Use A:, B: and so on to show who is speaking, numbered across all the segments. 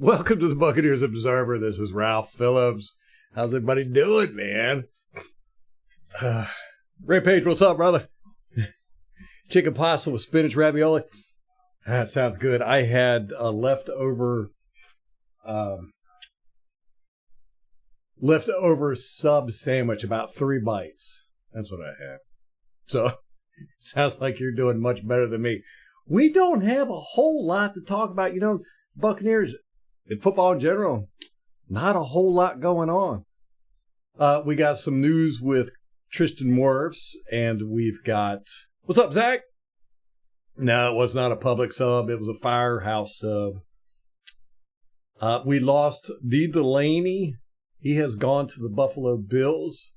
A: Welcome to the Buccaneers Observer. This is Ralph Phillips. How's everybody doing, man? Ray Page, what's up, brother? Chicken pasta with spinach ravioli. That sounds good. I had a leftover sub sandwich, about 3 bites. That's what I had. So, it sounds like you're doing much better than me. We don't have a whole lot to talk about. You know, Buccaneers, in football in general, not a whole lot going on. We got some news with Tristan Wirfs, and we've got... What's up, Zach? No, it was not a public sub. It was a firehouse sub. We lost Dee Delaney. He has gone to the Buffalo Bills.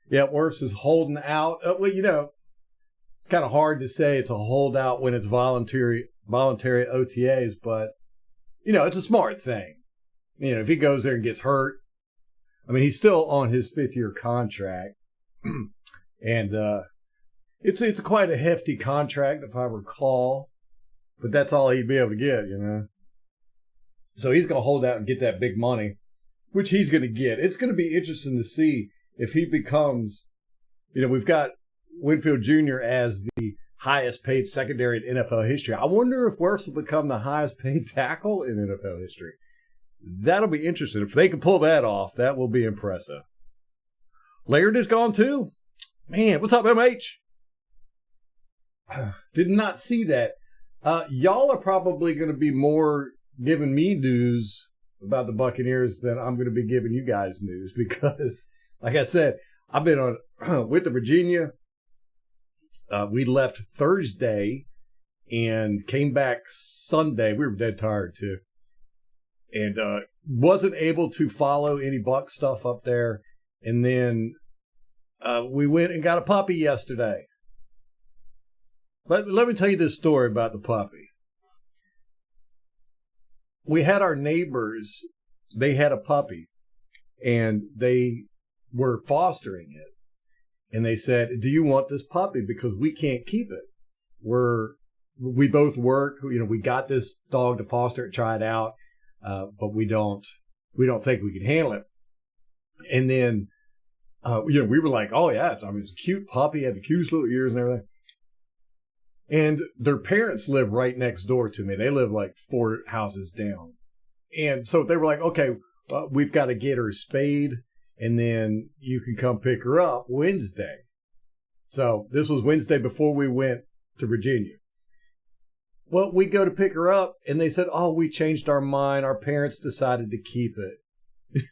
A: Yeah, Wirfs is holding out. Well, you know, kind of hard to say it's a holdout when it's voluntary OTAs, but, you know, it's a smart thing. You know, if he goes there and gets hurt, I mean, he's still on his 5th-year contract, and it's quite a hefty contract, if I recall, but that's all he'd be able to get, you know. So he's going to hold out and get that big money, which he's going to get. It's going to be interesting to see if he becomes, you know, we've got Winfield Jr. as the highest paid secondary in NFL history. I wonder if Wirfs will become the highest paid tackle in NFL history. That'll be interesting. If they can pull that off, that will be impressive. Laird is gone too. Man, what's up, MH? Did not see that. Y'all are probably going to be more giving me news about the Buccaneers than I'm going to be giving you guys news because, like I said, I've been on with the Virginia. We left Thursday and came back Sunday. We were dead tired too. And wasn't able to follow any Bucs stuff up there. And then we went and got a puppy yesterday. Let me tell you this story about the puppy. We had our neighbors, they had a puppy, and they were fostering it. And they said, do you want this puppy? Because we can't keep it. We both work, you know, we got this dog to foster it, try it out. But we don't think we can handle it. And then, you know, we were like, oh yeah, I mean, it's a cute puppy, had the cutest little ears and everything. And their parents live right next door to me. They live like 4 houses down. And so they were like, okay, we've got to get her spayed and then you can come pick her up Wednesday. So this was Wednesday before we went to Virginia. Well, we go to pick her up, and they said, oh, we changed our mind. Our parents decided to keep it.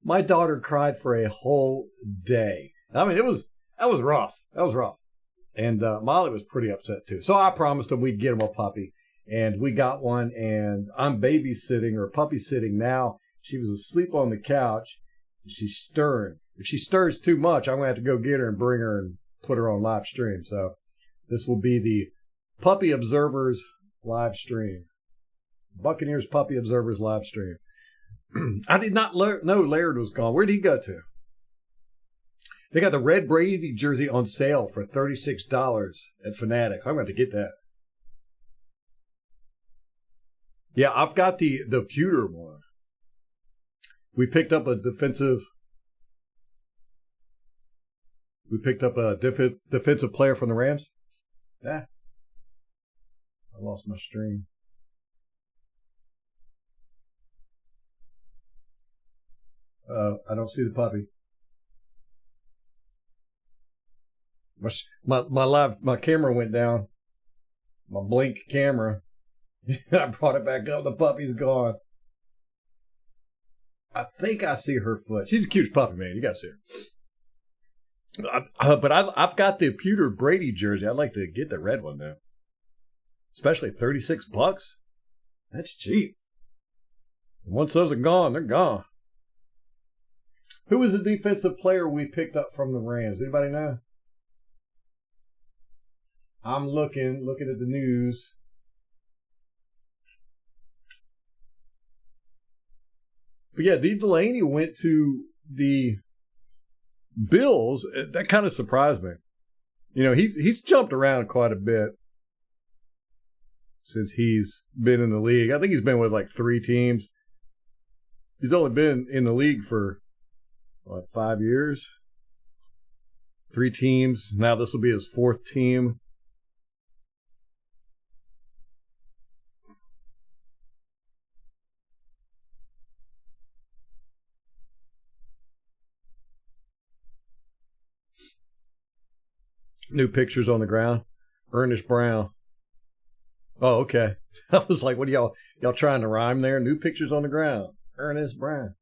A: My daughter cried for a whole day. I mean, that was rough. That was rough. And Molly was pretty upset, too. So I promised them we'd get him a puppy, and we got one, and I'm babysitting or puppy sitting now. She was asleep on the couch, and she's stirring. If she stirs too much, I'm going to have to go get her and bring her and put her on live stream. So this will be the Puppy Observers live stream. Buccaneers Puppy Observers live stream. I did not know Laird was gone. Where did he go to? They got the red Brady jersey on sale for $36 at Fanatics. I'm going to get that. Yeah, I've got the pewter one. We picked up a defensive defensive player from the Rams. Yeah. I lost my stream. I don't see the puppy. My camera went down. My blink camera. I brought it back up. The puppy's gone. I think I see her foot. She's the cutest puppy, man. You got to see her. But I've got the pewter Brady jersey. I'd like to get the red one, though. Especially $36. That's cheap. Once those are gone, they're gone. Who was the defensive player we picked up from the Rams? Anybody know? I'm looking at the news. But yeah, Dee Delaney went to the Bills. That kind of surprised me. You know, he's jumped around quite a bit. since he's been in the league. I think he's been with like 3 teams. He's only been in the league for, 5 years? 3 teams. Now this will be his 4th team. New pictures on the ground. Ernest Brown. Oh, okay. I was like, what are y'all trying to rhyme there? New pictures on the ground. Ernest Brown.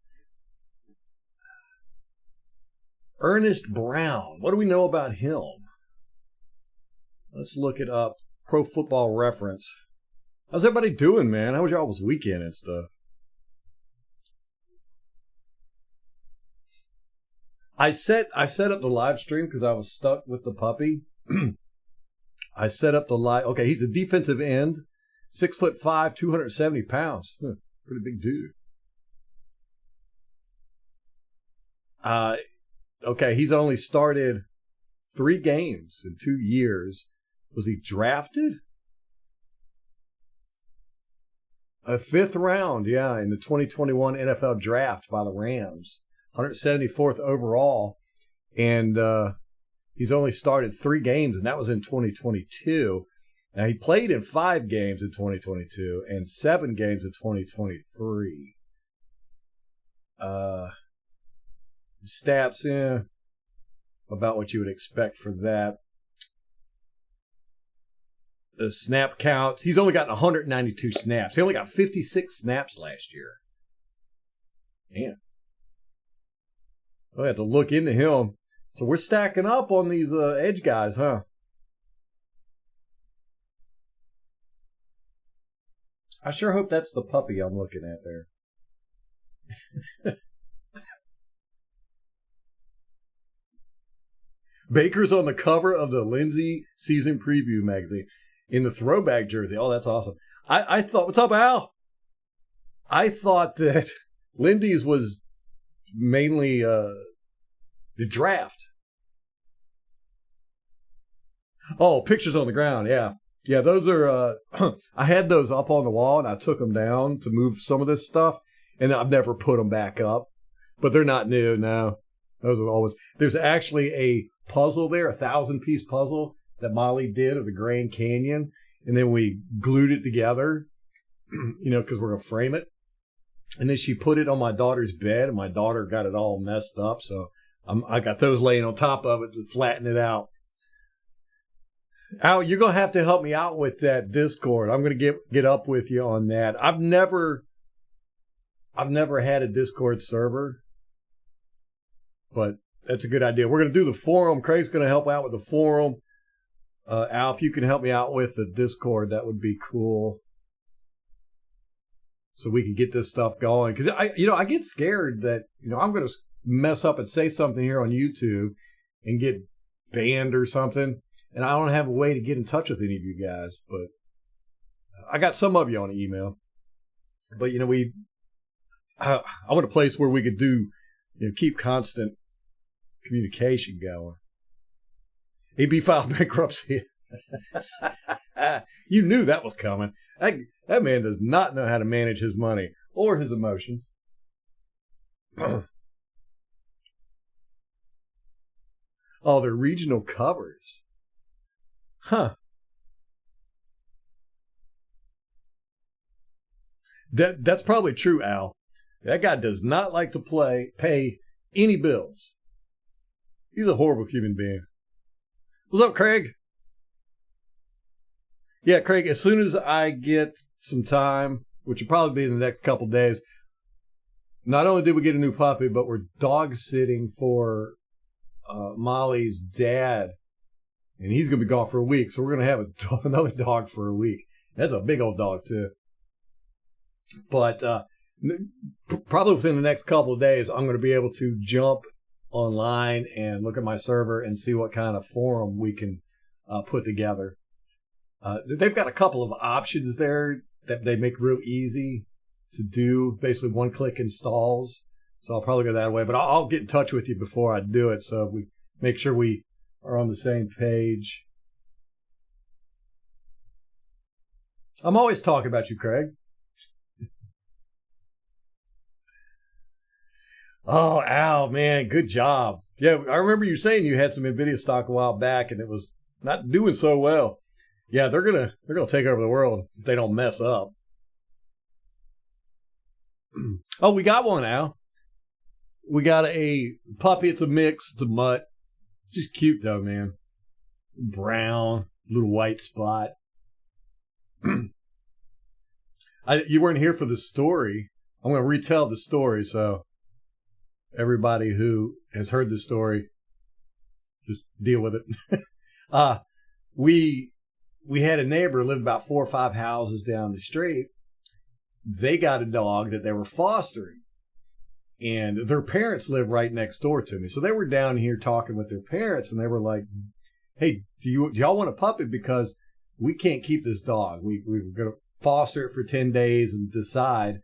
A: Ernest Brown. What do we know about him? Let's look it up. Pro Football Reference. How's everybody doing, man? How was y'all's weekend and stuff? I set up the live stream because I was stuck with the puppy. I set up the live. Okay, he's a defensive end, 6'5", 270 pounds. Pretty big dude. Okay, he's only started 3 games in 2 years. Was he drafted? A 5th round, yeah, in the 2021 NFL draft by the Rams. 174th overall. And he's only started 3 games, and that was in 2022. Now, he played in 5 games in 2022 and 7 games in 2023. Stats, about what you would expect for that. The snap counts. He's only got 192 snaps. He only got 56 snaps last year. Man. I have to look into him. So we're stacking up on these edge guys, huh? I sure hope that's the puppy I'm looking at there. Baker's on the cover of the Lindsay Season Preview magazine in the throwback jersey. Oh, that's awesome. I thought, what's up, Al? I thought that Lindy's was mainly the draft. Oh, pictures on the ground, yeah. Yeah, those are, I had those up on the wall and I took them down to move some of this stuff, and I've never put them back up. But they're not new, no. Those are always, there's actually a puzzle there, a 1,000-piece puzzle that Molly did of the Grand Canyon, and then we glued it together, because we're going to frame it. And then she put it on my daughter's bed, and my daughter got it all messed up, so I got those laying on top of it to flatten it out. Al, you're going to have to help me out with that Discord. I'm going to get up with you on that. I've never had a Discord server, but that's a good idea. We're going to do the forum. Craig's going to help out with the forum. Al, if you can help me out with the Discord, that would be cool. So we can get this stuff going. Because I get scared that, I'm going to mess up and say something here on YouTube and get banned or something. And I don't have a way to get in touch with any of you guys. But I got some of you on email. But, I want a place where we could do, keep constant communication going. AB filed bankruptcy. You knew that was coming. That man does not know how to manage his money or his emotions. Oh, they're regional covers. Huh. That's probably true, Al. That guy does not like to pay any bills. He's a horrible human being. What's up, Craig? Yeah, Craig, as soon as I get some time, which will probably be in the next couple days, not only did we get a new puppy, but we're dog sitting for Molly's dad, and he's going to be gone for a week. So we're going to have another dog for a week. That's a big old dog, too. But probably within the next couple of days, I'm going to be able to jump online and look at my server and see what kind of forum we can put together. They've got a couple of options there that they make real easy to do, basically one-click installs. So I'll probably go that way, but I'll get in touch with you before I do it so we make sure we are on the same page. I'm always talking about you, Craig. Oh, Al, man, good job. Yeah, I remember you saying you had some Nvidia stock a while back, and it was not doing so well. Yeah, they're gonna take over the world if they don't mess up. Oh, we got one, Al. We got a puppy. It's a mix. It's a mutt. Just cute though, man. Brown, little white spot. You weren't here for the story. I'm going to retell the story, so everybody who has heard the story, just deal with it. We had a neighbor who lived about 4 or 5 houses down the street. They got a dog that they were fostering, and their parents live right next door to me. So they were down here talking with their parents, and they were like, "Hey, do y'all want a puppy? Because we can't keep this dog. We're going to foster it for 10 days and decide,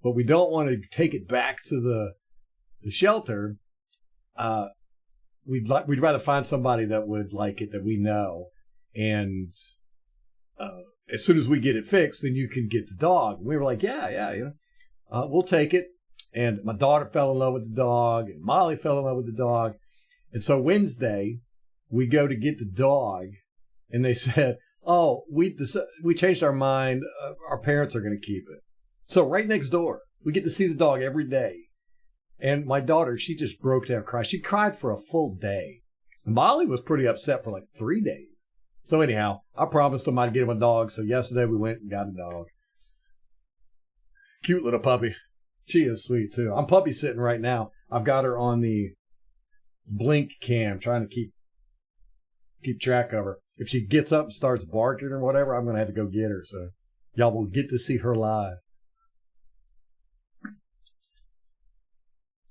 A: but we don't want to take it back to the shelter. We'd rather find somebody that would like it, that we know, and as soon as we get it fixed, then you can get the dog." And we were like, yeah, we'll take it. And my daughter fell in love with the dog, and Molly fell in love with the dog. And so Wednesday, we go to get the dog, and they said, "Oh, we changed our mind. Our parents are going to keep it." So right next door, we get to see the dog every day. And my daughter, she just broke down crying. She cried for a full day. Molly was pretty upset for like 3 days. So anyhow, I promised them I'd get him a dog. So yesterday we went and got a dog. Cute little puppy. She is sweet too. I'm puppy sitting right now. I've got her on the blink cam, trying to keep track of her. If she gets up and starts barking or whatever, I'm going to have to go get her. So y'all will get to see her live.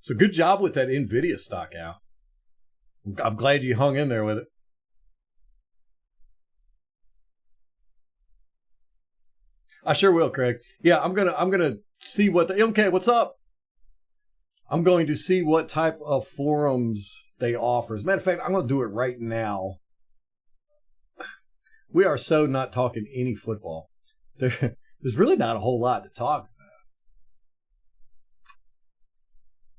A: So good job with that Nvidia stock, Al. I'm glad you hung in there with it. I sure will, Craig. Yeah, I'm gonna see what MK, what's up? I'm going to see what type of forums they offer. As a matter of fact, I'm going to do it right now. We are so not talking any football. There's really not a whole lot to talk about.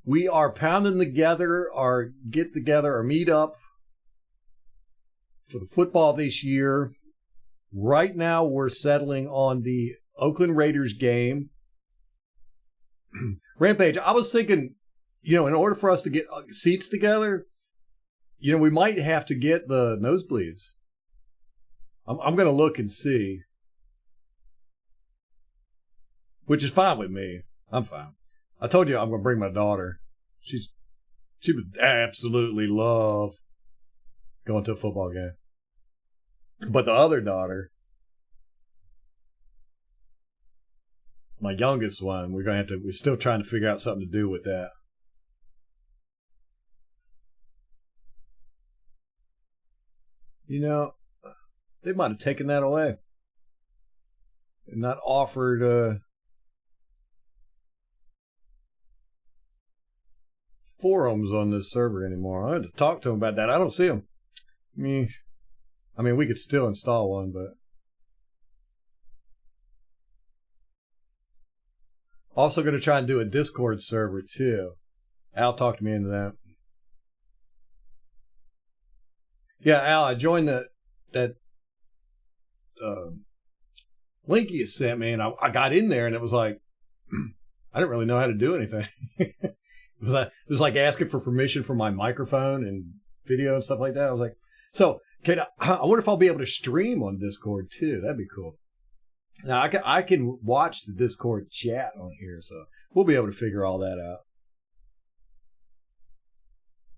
A: We are pounding together our get together, our meet up for the football this year. Right now, we're settling on the Oakland Raiders game. Rampage, I was thinking, in order for us to get seats together, we might have to get the nosebleeds. I'm going to look and see, which is fine with me. I'm fine. I told you I'm going to bring my daughter. She would absolutely love going to a football game. But the other daughter, my youngest one, we're still trying to figure out something to do with that. They might have taken that away and not offered forums on this server anymore. I had to talk to them about that. I don't see them. I mean, we could still install one, but also going to try and do a Discord server too. Al talked me into that. Yeah, Al, I joined that link you sent me, and I got in there, and it was like I didn't really know how to do anything. It was like asking for permission for my microphone and video and stuff like that. I was like, so I wonder if I'll be able to stream on Discord too. That'd be cool. Now I can watch the Discord chat on here, so we'll be able to figure all that out.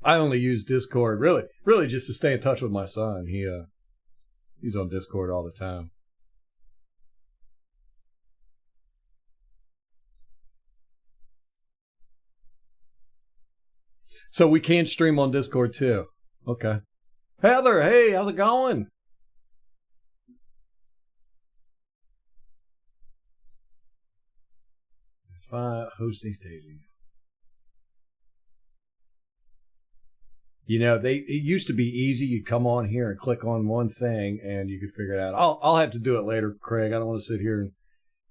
A: I only use Discord really just to stay in touch with my son. He's on Discord all the time. So we can stream on Discord too. Okay. Heather, hey, how's it going? Hosting staging. it used to be easy. You'd come on here and click on one thing and you could figure it out. I'll have to do it later, Craig. I don't want to sit here and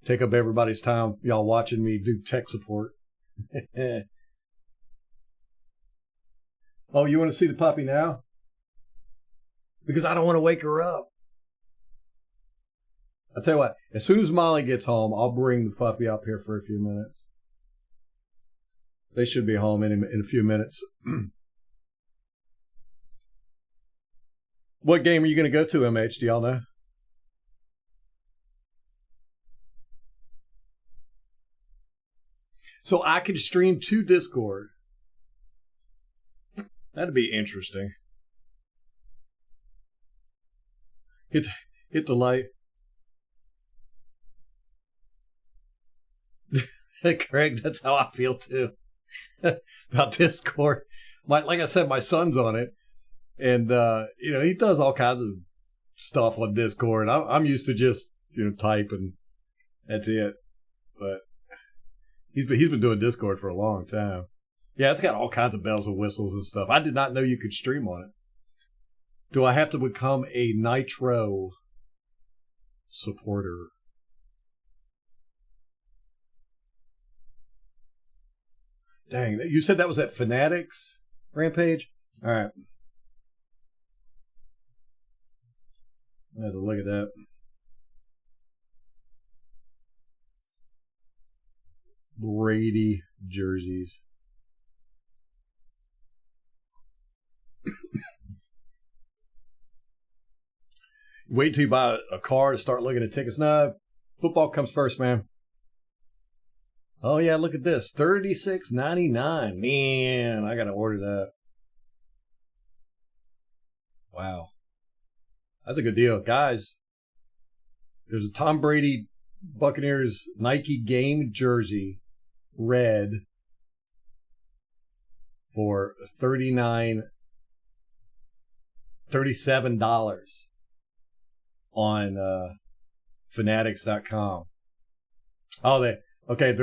A: take up everybody's time, y'all watching me do tech support. Oh, you want to see the puppy now? Because I don't want to wake her up. I'll tell you what, as soon as Molly gets home, I'll bring the puppy up here for a few minutes. They should be home in a few minutes. What game are you going to go to, MH? Do y'all know? So I can stream to Discord. That'd be interesting. Hit the light. Craig, that's how I feel too. About Discord. Like I said, my son's on it. And, he does all kinds of stuff on Discord. I'm used to just, type and that's it. But he's been doing Discord for a long time. Yeah, it's got all kinds of bells and whistles and stuff. I did not know you could stream on it. Do I have to become a Nitro supporter? Dang, you said that was at Fanatics Rampage? All right. I had to look at that. Brady jerseys. Wait till you buy a car to start looking at tickets. No, football comes first, man. Oh yeah, look at this, $36.99. Man, I gotta order that. Wow, that's a good deal, guys. There's a Tom Brady Buccaneers Nike game jersey, red, for $37 on Fanatics.com. Oh, they're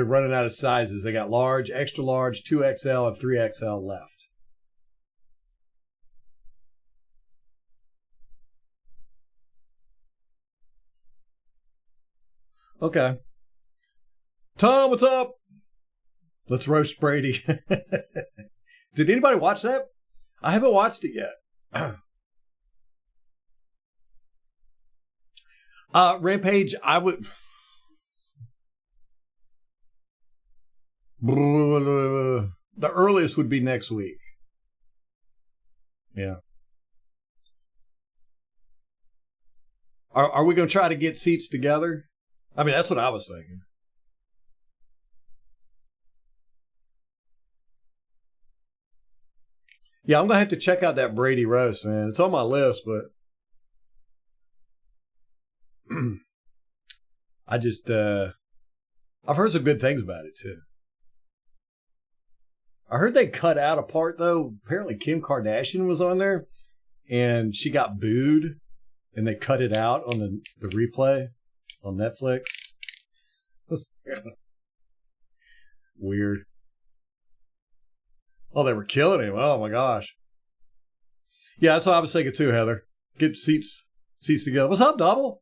A: running out of sizes. They got large, extra large, 2XL, and 3XL left. Okay. Tom, what's up? Let's roast Brady. Did anybody watch that? I haven't watched it yet. Rampage, I would... The earliest would be next week. Yeah. Are we going to try to get seats together? I mean, that's what I was thinking. Yeah, I'm going to have to check out that Brady roast, man. It's on my list, but I just, I've heard some good things about it, too. I heard they cut out a part, though. Apparently Kim Kardashian was on there, and she got booed, and they cut it out on the replay on Netflix. Weird. Oh, they were killing him. Oh, my gosh. Yeah, that's what I was thinking, too, Heather. Get seats together. What's up, Double?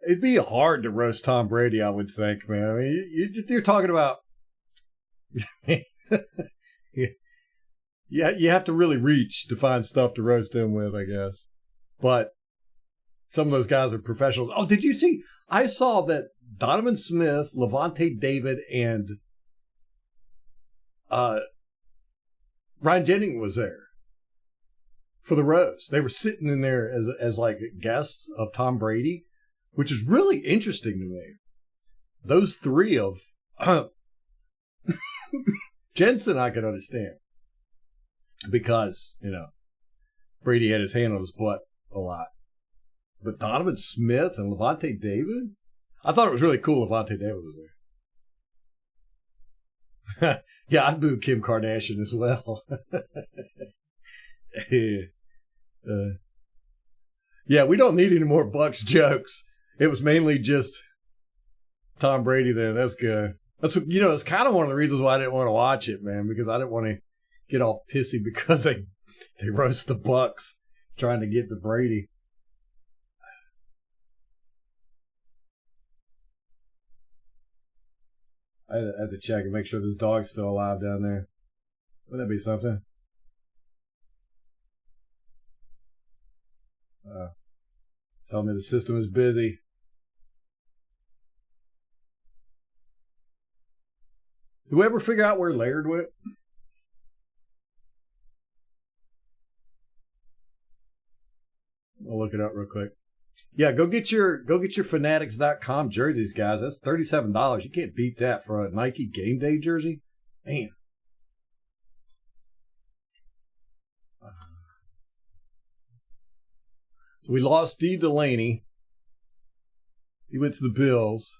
A: It'd be hard to roast Tom Brady, I would think, man. I mean, you're talking about... Yeah, you have to really reach to find stuff to roast him with, I guess. But some of those guys are professionals. Oh, did you see? I saw that Donovan Smith, Levante David, and Ryan Jennings was there for the roast. They were sitting in there as like guests of Tom Brady, which is really interesting to me. Those three of Jensen, I could understand because, Brady had his hand on his butt a lot. But Donovan Smith and Levante David? I thought it was really cool Levante David was there. Yeah, I'd boo Kim Kardashian as well. Yeah, we don't need any more Bucs jokes. It was mainly just Tom Brady then. That's good. That's what, it's kind of one of the reasons why I didn't want to watch it, man, because I didn't want to get all pissy because they roast the Bucs trying to get to Brady. I had to check and make sure this dog's still alive down there. Wouldn't that be something? Tell me the system is busy. Did we ever figure out where Laird went? I'll look it up real quick. Yeah, go get your fanatics.com jerseys, guys. That's $37. You can't beat that for a Nike game day jersey. Man. So we lost Steve Delaney. He went to the Bills.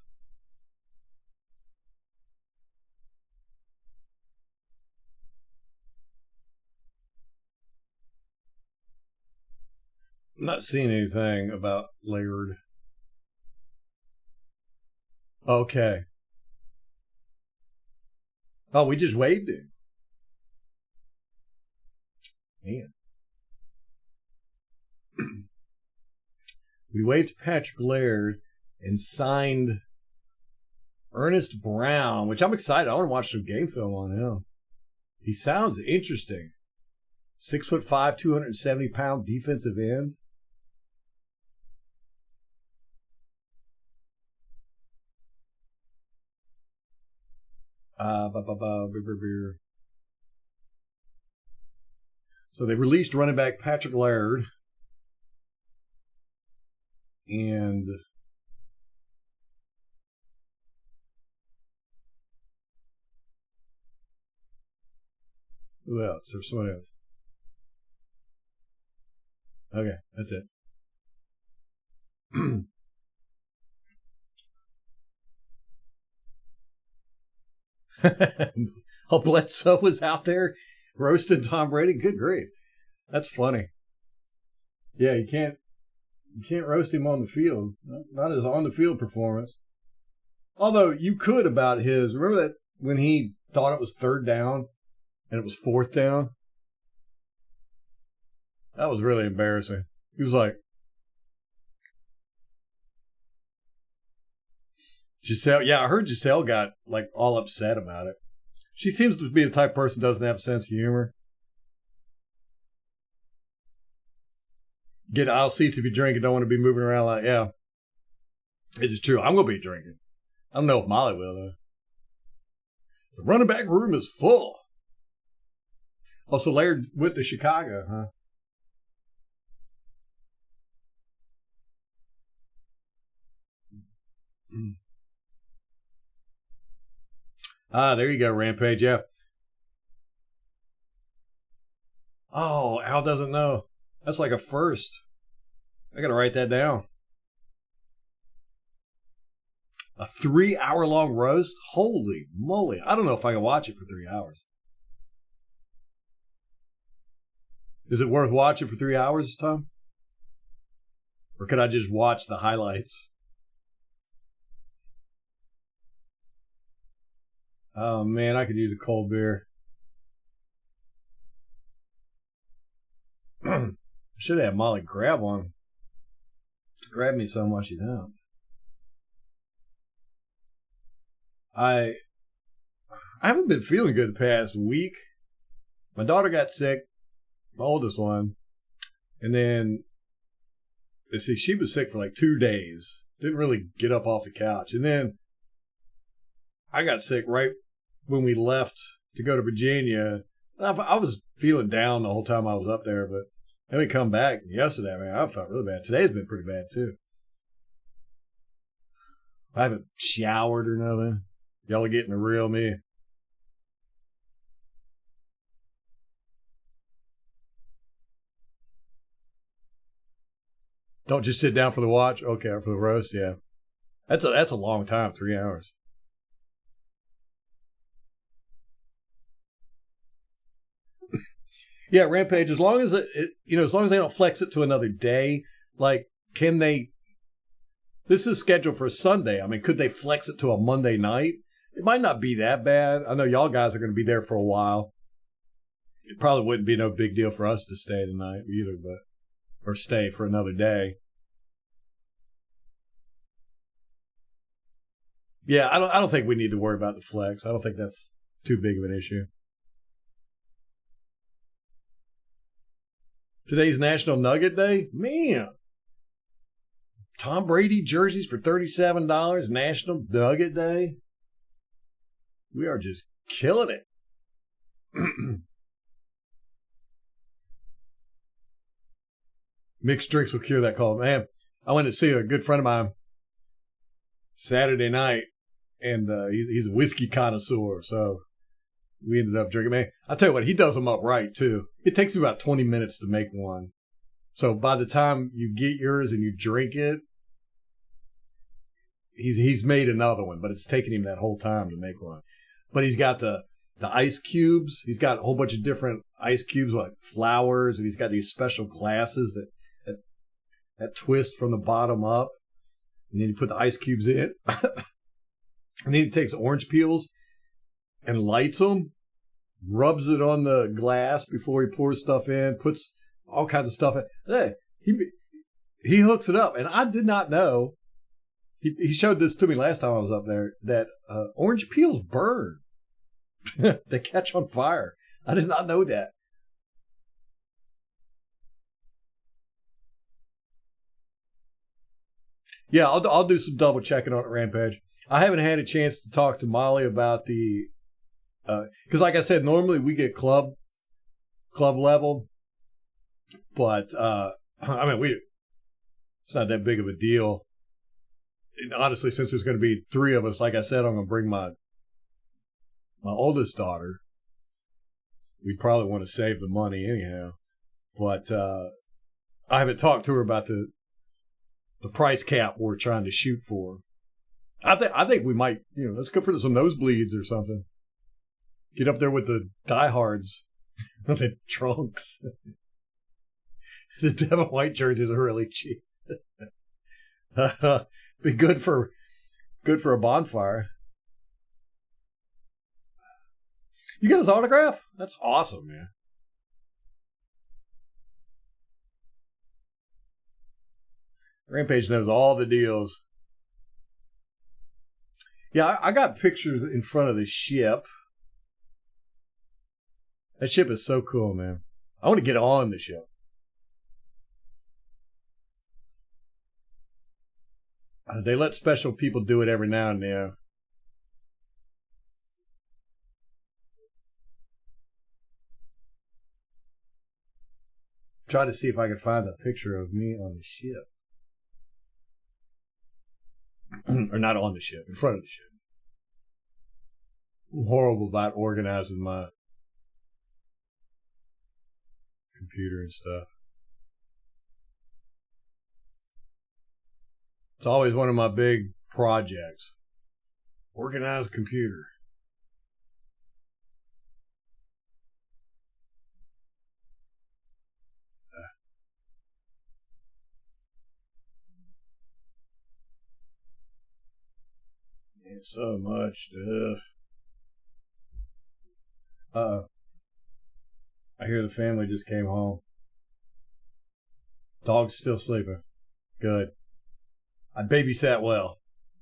A: I'm not seeing anything about Laird. Okay. Oh, we just waived him. Man. We waived Patrick Laird and signed Ernest Brown, which I'm excited. I want to watch some game film on him. He sounds interesting. 6'5", 270-pound defensive end. So they released running back Patrick Laird. And who else? There's someone else. Okay, that's it. Oh, Bledsoe was out there roasting Tom Brady. Good grief. That's funny. Yeah, you can't roast him on the field. Not his on the field performance. Although you could about his. Remember that when he thought it was third down and it was fourth down? That was really embarrassing. He was like, Giselle. Yeah, I heard Giselle got like all upset about it. She seems to be the type of person who doesn't have a sense of humor. Get aisle seats if you drink and don't want to be moving around like, yeah. It is true. I'm going to be drinking. I don't know if Molly will, though. The running back room is full. Also, Laird went to Chicago, huh? There you go, Rampage, yeah. Oh, Al doesn't know. That's like a first. I got to write that down. A 3-hour-long roast? Holy moly. I don't know if I can watch it for 3 hours. Is it worth watching for 3 hours, Tom? Or could I just watch the highlights? Oh, man, I could use a cold beer. I should have Molly grab one. Grab me some while she's out. I haven't been feeling good the past week. My daughter got sick, my oldest one. And then, she was sick for like 2 days. Didn't really get up off the couch. And then I got sick right when we left to go to Virginia. I was feeling down the whole time I was up there, but then we come back yesterday. Man, I felt really bad. Today's been pretty bad too. I haven't showered or nothing. Y'all are getting the real me. Don't just sit down for the watch. Okay, for the roast, yeah. That's a long time, 3 hours. Yeah, Rampage. As long as as long as they don't flex it to another day, like, can they This is scheduled for Sunday. I mean, could they flex it to a Monday night? It might not be that bad. I know y'all guys are going to be there for a while. It probably wouldn't be no big deal for us to stay tonight either, or stay for another day. Yeah, I don't think we need to worry about the flex. I don't think that's too big of an issue. Today's National Nugget Day? Man. Tom Brady jerseys for $37, National Nugget Day. We are just killing it. Mixed drinks will cure that cold. Man, I went to see a good friend of mine Saturday night, and he's a whiskey connoisseur, so we ended up drinking. Man, I tell you what, he does them up right, too. It takes me about 20 minutes to make one. So by the time you get yours and you drink it, he's made another one, but it's taken him that whole time to make one. But he's got the ice cubes. He's got a whole bunch of different ice cubes like flowers, and he's got these special glasses that twist from the bottom up. And then you put the ice cubes in. And then he takes orange peels and lights them, rubs it on the glass before he pours stuff in, puts all kinds of stuff in. Hey, he hooks it up. And I did not know, he showed this to me last time I was up there, that orange peels burn. They catch on fire. I did not know that. Yeah, I'll do some double checking on it, Rampage. I haven't had a chance to talk to Molly about the, because like I said, normally we get club level, but I mean it's not that big of a deal. And honestly, since there's going to be three of us, like I said, I'm going to bring my oldest daughter. We'd probably want to save the money anyhow, but I haven't talked to her about the price cap we're trying to shoot for. I think we might, let's go for some nosebleeds or something. Get up there with the diehards, the trunks. The Devin White jerseys are really cheap. Be good for a bonfire. You got his autograph? That's awesome, man. Rampage knows all the deals. Yeah, I got pictures in front of the ship. That ship is so cool, man. I want to get on the ship. They let special people do it every now and then. Try to see if I can find a picture of me on the ship. Or not on the ship, in front of the ship. I'm horrible about organizing my computer and stuff. It's always one of my big projects. Organize a computer. So much stuff. I hear the family just came home. Dog's still sleeping. Good. I babysat well.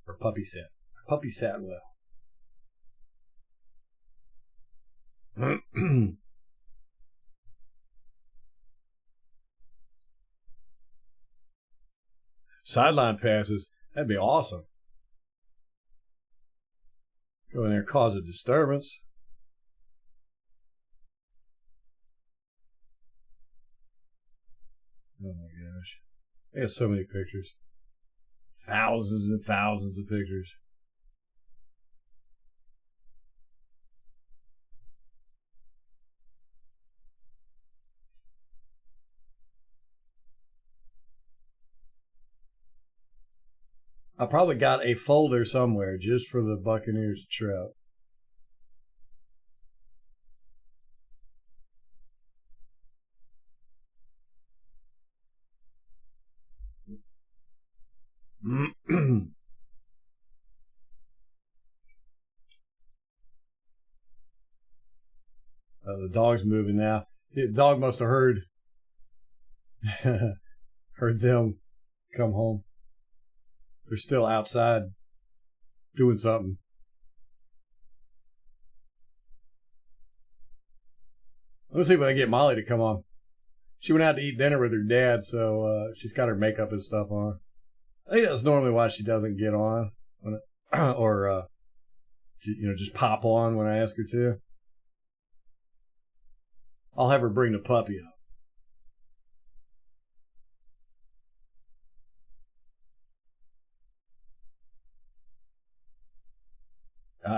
A: Or puppy sat. Puppy sat well. Sideline passes. That'd be awesome. Go in there and cause a disturbance. Oh my gosh. They have so many pictures. Thousands and thousands of pictures. I probably got a folder somewhere just for the Buccaneers trout. The dog's moving now. The dog must have heard heard them come home. They're still outside doing something. Let's see if I can get Molly to come on. She went out to eat dinner with her dad, so she's got her makeup and stuff on. I think that's normally why she doesn't get on, or just pop on when I ask her to. I'll have her bring the puppy up.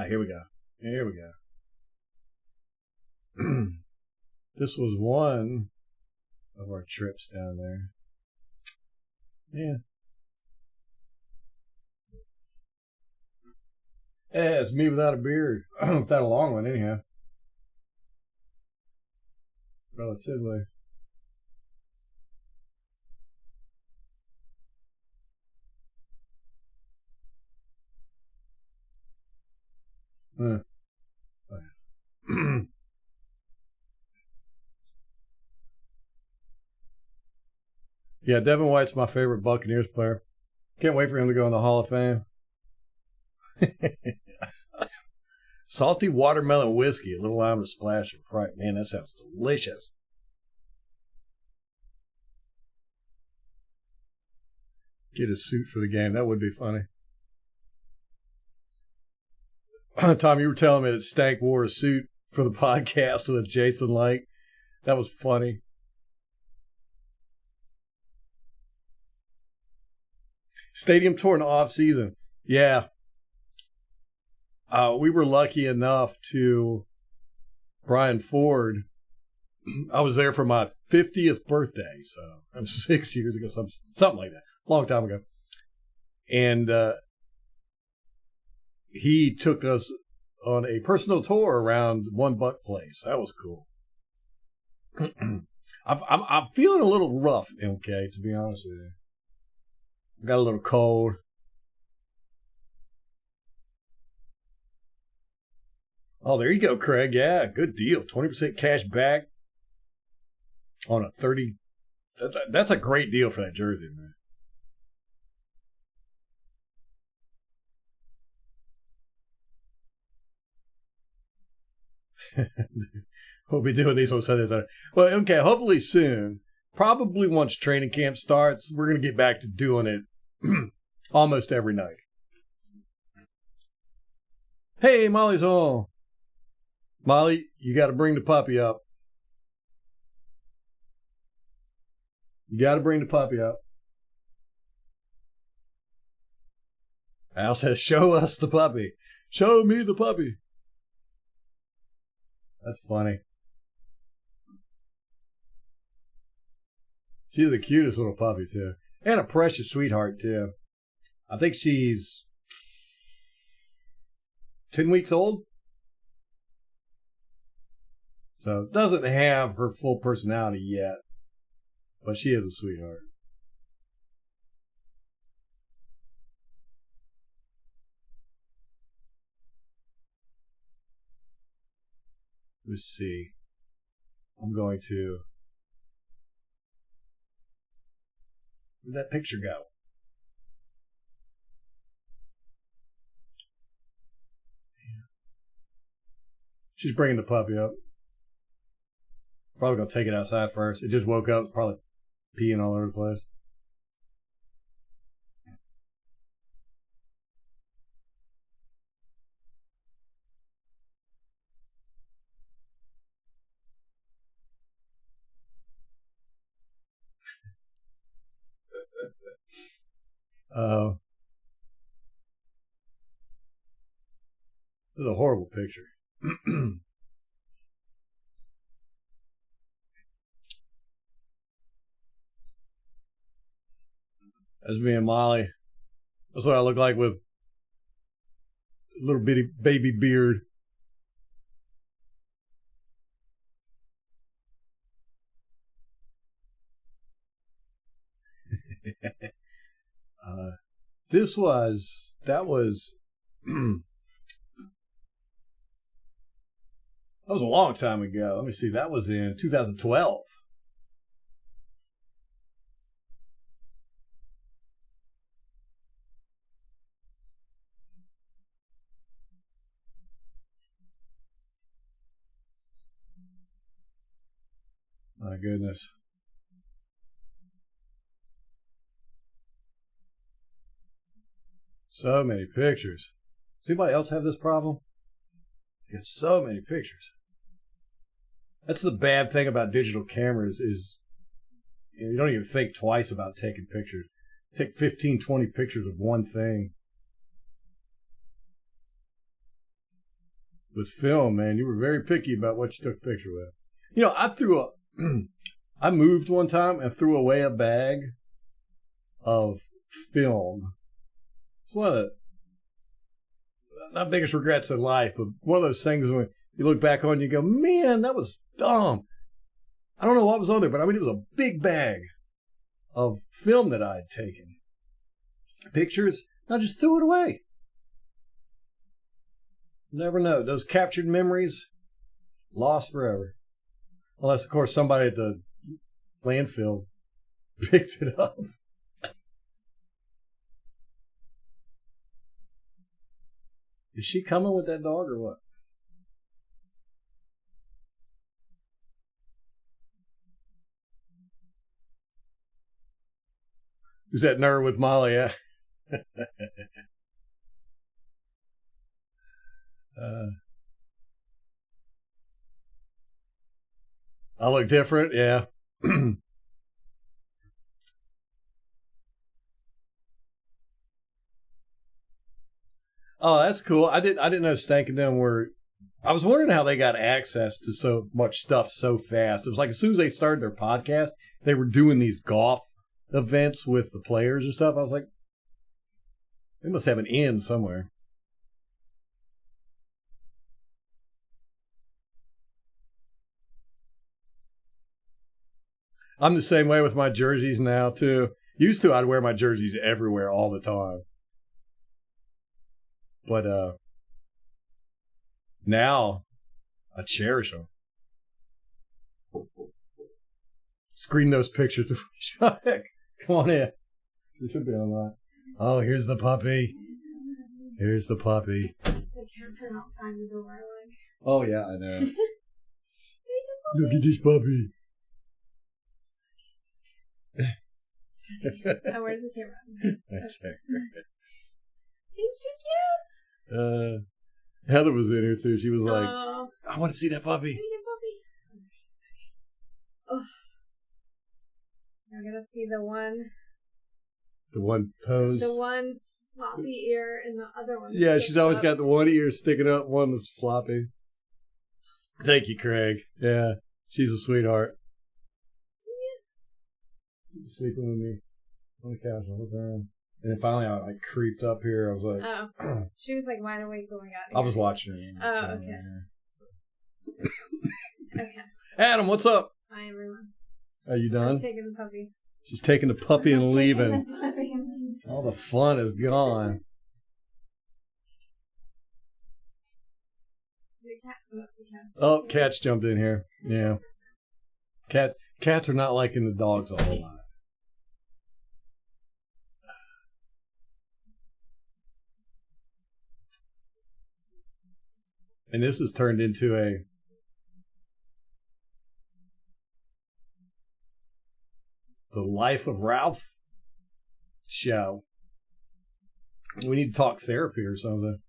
A: Here we go. Here we go. This was one of our trips down there. Yeah. Yeah, it's me without a beard. Without a long one, anyhow. Relatively. Yeah, Devin White's my favorite Buccaneers player. Can't wait for him to go in the Hall of Fame. Salty watermelon whiskey, a little lime and a splash of Sprite. Man, that sounds delicious. Get a suit for the game. That would be funny. Tom, you were telling me that Stank wore a suit for the podcast with Jason Light. That was funny. Stadium tour in the off season. Yeah. We were lucky enough to Brian Ford. I was there for my 50th birthday, so I'm 6 years ago, something like that, long time ago. And he took us on a personal tour around one Buck place. That was cool. I'm feeling a little rough, MK, to be honest with you. I got a little cold. Oh, there you go, Craig. Yeah, good deal. 20% cash back on a 30. That's a great deal for that jersey, man. We'll be doing these on Sundays. Well, okay, hopefully soon. Probably once training camp starts, we're going to get back to doing it almost every night. Hey, Molly's home. Molly, you got to bring the puppy up. You got to bring the puppy up. Al says, show us the puppy. Show me the puppy. That's funny. She's the cutest little puppy, too. And a precious sweetheart, too. I think she's 10 weeks old. So doesn't have her full personality yet. But she is a sweetheart. Let's see. I'm going to... Where'd that picture go? She's bringing the puppy up. Probably going to take it outside first. It just woke up, probably peeing all over the place. This is a horrible picture. That's me and Molly. That's what I look like with a little bitty baby beard. that was that was a long time ago. Let me see. That was in 2012. My goodness. So many pictures. Does anybody else have this problem? You have so many pictures. That's the bad thing about digital cameras is you don't even think twice about taking pictures. Take 15, 20 pictures of one thing. With film, man, you were very picky about what you took a picture with. You know, I moved one time and threw away a bag of film. It's one of the not biggest regrets in life, but one of those things when you look back on, you go, man, that was dumb. I don't know what was on there, but I mean, it was a big bag of film that I had taken. Pictures, I just threw it away. Never know. Those captured memories, lost forever. Unless, of course, somebody at the landfill picked it up. Is she coming with that dog or what? Who's that nerd with Molly? Yeah. I look different, yeah. Oh, that's cool. I didn't know Stank and them were. I was wondering how they got access to so much stuff so fast. It was like as soon as they started their podcast, they were doing these golf events with the players and stuff. I was like, they must have an in somewhere. I'm the same way with my jerseys now, too. Used to, I'd wear my jerseys everywhere all the time. But now, I cherish them. Screen those pictures before you check. Come on in. This should be online. Oh, here's the puppy. Here's the puppy.
B: The cats are outside the door. Like.
A: Oh, yeah, I know. Look at this puppy.
B: Oh, where's the camera?
A: That's her.
B: He's so cute.
A: Heather was in here too. She was like, I want to see that puppy.
B: Oh. I'm going to see the one.
A: The one toes.
B: The one floppy ear and the other one.
A: Yeah, she's always got the one ear sticking up, one that's floppy. Thank you, Craig. Yeah, she's a sweetheart. Yeah. Sleeping with me on the couch all the time. And then finally I creeped up here. I was like...
B: Oh. She was like wide awake going out.
A: I was watching her.
B: Oh, okay. Okay.
A: Adam, what's up?
B: Hi, everyone.
A: Are you done?
B: I'm taking the puppy.
A: She's taking the puppy and leaving.
B: The puppy and leaving.
A: All the fun is gone. Oh, cats jumped in here. Yeah. Cats are not liking the dogs a whole lot. And this has turned into the Life of Ralph show. We need to talk therapy or something.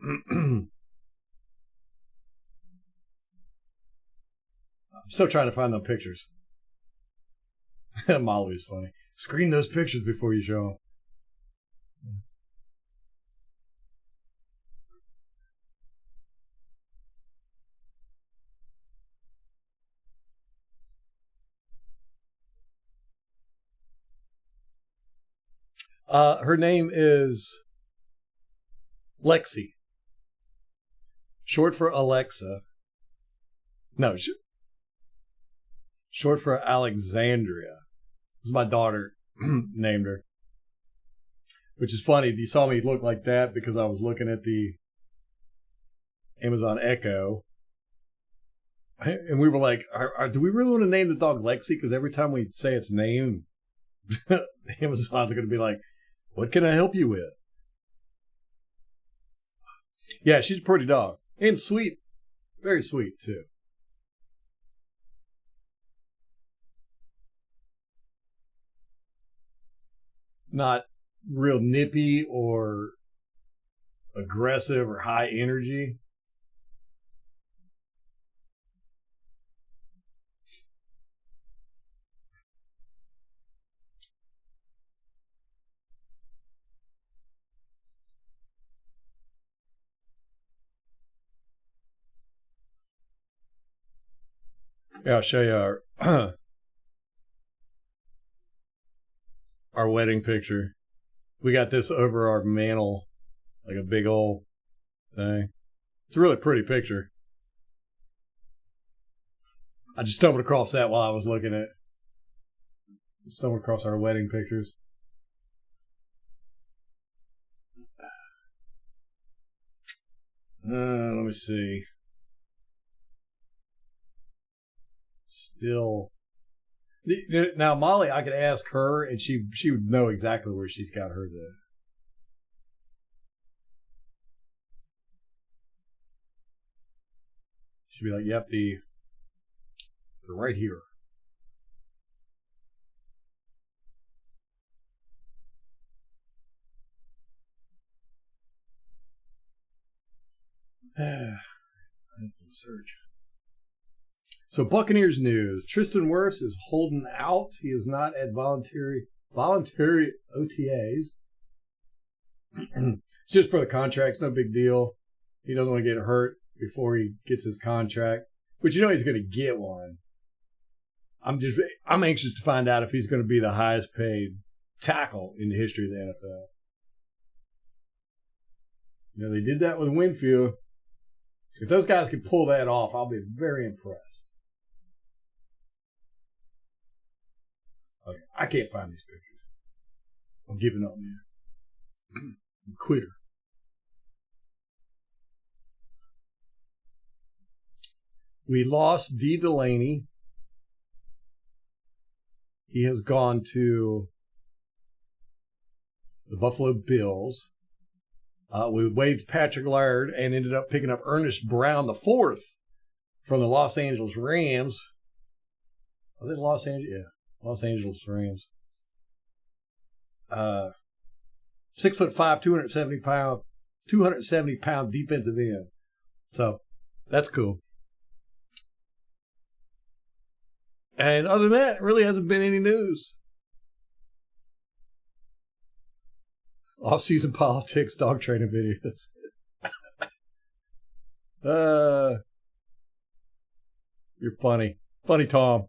A: I'm still trying to find the pictures. Molly's funny. Screen those pictures before you show them. Her name is Lexi. Short for Alexa. No, Short for Alexandria. This is my daughter named her. Which is funny. You saw me look like that because I was looking at the Amazon Echo. And we were like, do we really want to name the dog Lexi? Because every time we say its name, Amazon's going to be like, what can I help you with? Yeah, she's a pretty dog. And sweet. Very sweet, too. Not real nippy or aggressive or high energy. Yeah, I'll show you our wedding picture. We got this over our mantle, like a big old thing. It's a really pretty picture. I just stumbled across that while I was looking at. Stumbled across our wedding pictures. Let me see. Still. Now, Molly, I could ask her, and she would know exactly where she's got hers at. She'd be like, yep, they're right here. Search. So Buccaneers news. Tristan Wirfs is holding out. He is not at voluntary OTAs. It's just for the contract. It's no big deal. He doesn't want to get hurt before he gets his contract. But you know he's going to get one. I'm anxious to find out if he's going to be the highest paid tackle in the history of the NFL. You know, they did that with Winfield. If those guys can pull that off, I'll be very impressed. Okay, I can't find these pictures. I'm giving up, man. I'm a quitter. We lost D. Delaney. He has gone to the Buffalo Bills. We waived Patrick Laird and ended up picking up Ernest Brown the fourth from the Los Angeles Rams. Are they Los Angeles? Yeah, Los Angeles Rams. 6'5", 270 pound defensive end. So that's cool. And other than that, really hasn't been any news. Off-season politics, dog training videos. You're funny. Funny, Tom.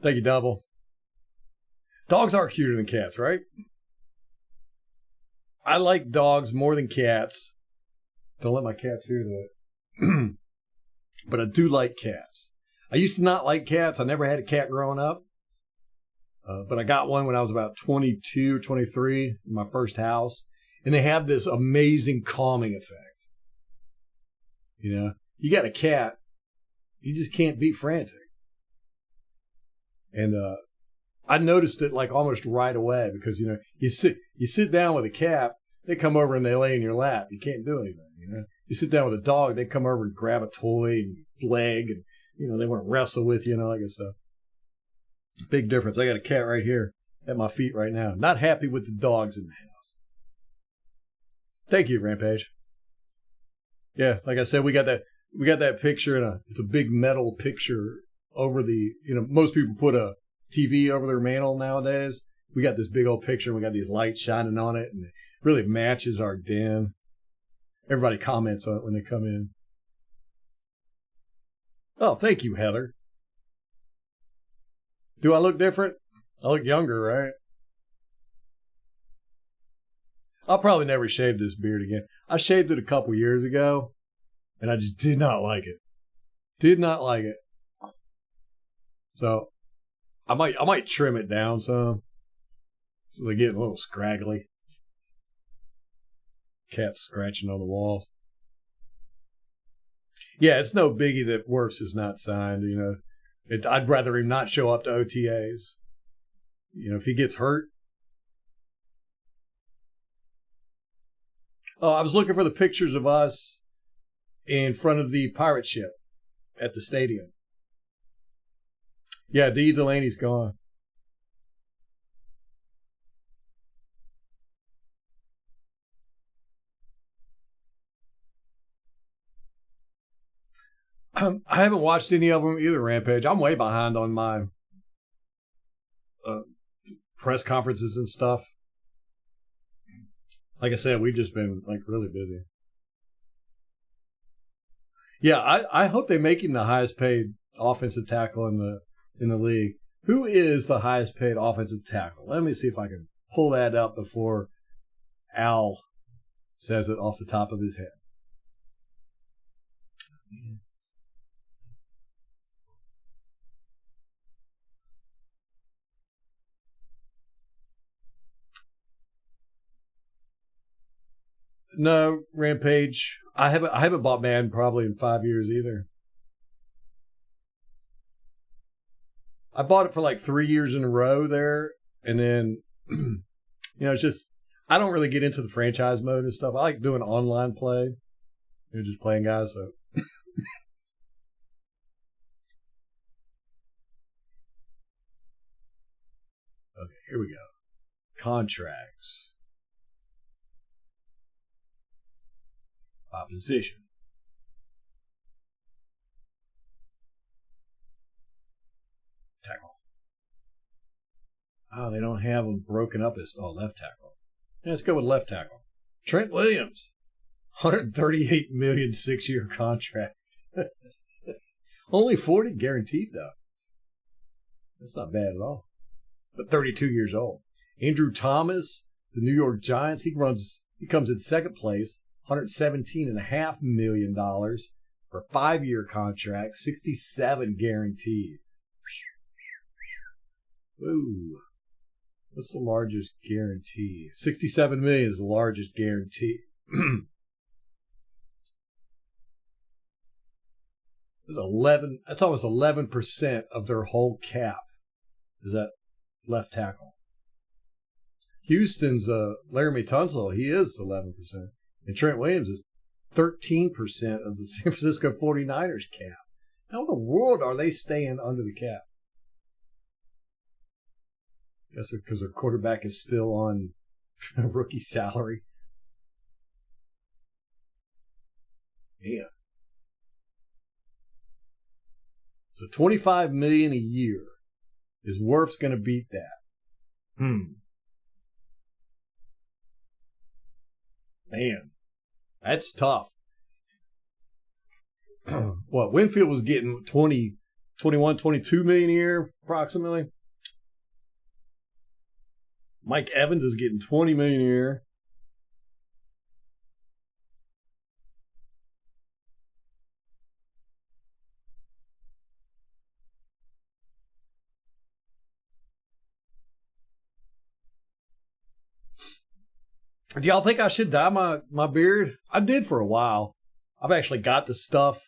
A: Thank you, Double. Dogs are cuter than cats, right? I like dogs more than cats. Don't let my cats hear that. But I do like cats. I used to not like cats. I never had a cat growing up. But I got one when I was about 22 or 23 in my first house. And they have this amazing calming effect. You know, you got a cat, you just can't be frantic. And I noticed it like almost right away because, you know, you sit down with a cat, they come over and they lay in your lap. You can't do anything, you know. You sit down with a dog, they come over and grab a toy and leg, and you know they want to wrestle with you and all that good stuff. Big difference. I got a cat right here at my feet right now. Not happy with the dogs in the house. Thank you, Rampage. Yeah, like I said, we got that picture, and it's a big metal picture over the. You know, most people put a TV over their mantle nowadays. We got this big old picture, and we got these lights shining on it, and it really matches our den. Everybody comments on it when they come in. Oh, thank you, Heather. Do I look different? I look younger, right? I'll probably never shave this beard again. I shaved it a couple years ago, and I just did not like it. Did not like it. So I might trim it down some, so they get a little scraggly. Cats scratching on the walls. Yeah, it's no biggie that Wirfs is not signed. I'd rather him not show up to OTAs. If he gets hurt. Oh, I was looking for the pictures of us in front of the pirate ship at the stadium. Yeah, Dee Delaney's gone. I haven't watched any of them either, Rampage. I'm way behind on my press conferences and stuff. Like I said, we've just been really busy. Yeah, I hope they make him the highest paid offensive tackle in the league. Who is the highest paid offensive tackle? Let me see if I can pull that up before Al says it off the top of his head. No, Rampage. I haven't bought Man probably in 5 years either. I bought it for 3 years in a row there, and then it's just I don't really get into the franchise mode and stuff. I like doing online play. Just playing guys. So okay, here we go. Contracts. Opposition. Tackle. Oh, they don't have them broken up as left tackle. Yeah, let's go with left tackle. Trent Williams, $138 million 6-year contract. Only 40 guaranteed though. That's not bad at all. But 32 years old. Andrew Thomas, the New York Giants. He comes in second place. $117.5 million for a 5-year contract, 67 guaranteed. Ooh. What's the largest guarantee? 67 million is the largest guarantee. That's almost 11% of their whole cap. Is that left tackle? Houston's Laramie Tunsil, he is 11%. And Trent Williams is 13% of the San Francisco 49ers cap. How in the world are they staying under the cap? I guess because their quarterback is still on rookie salary. Yeah. So $25 million a year. Is Wirfs going to beat that? Man, that's tough. What, Winfield was getting 20, 21, 22 million a year, approximately. Mike Evans is getting 20 million a year. Do y'all think I should dye my beard? I did for a while. I've actually got the stuff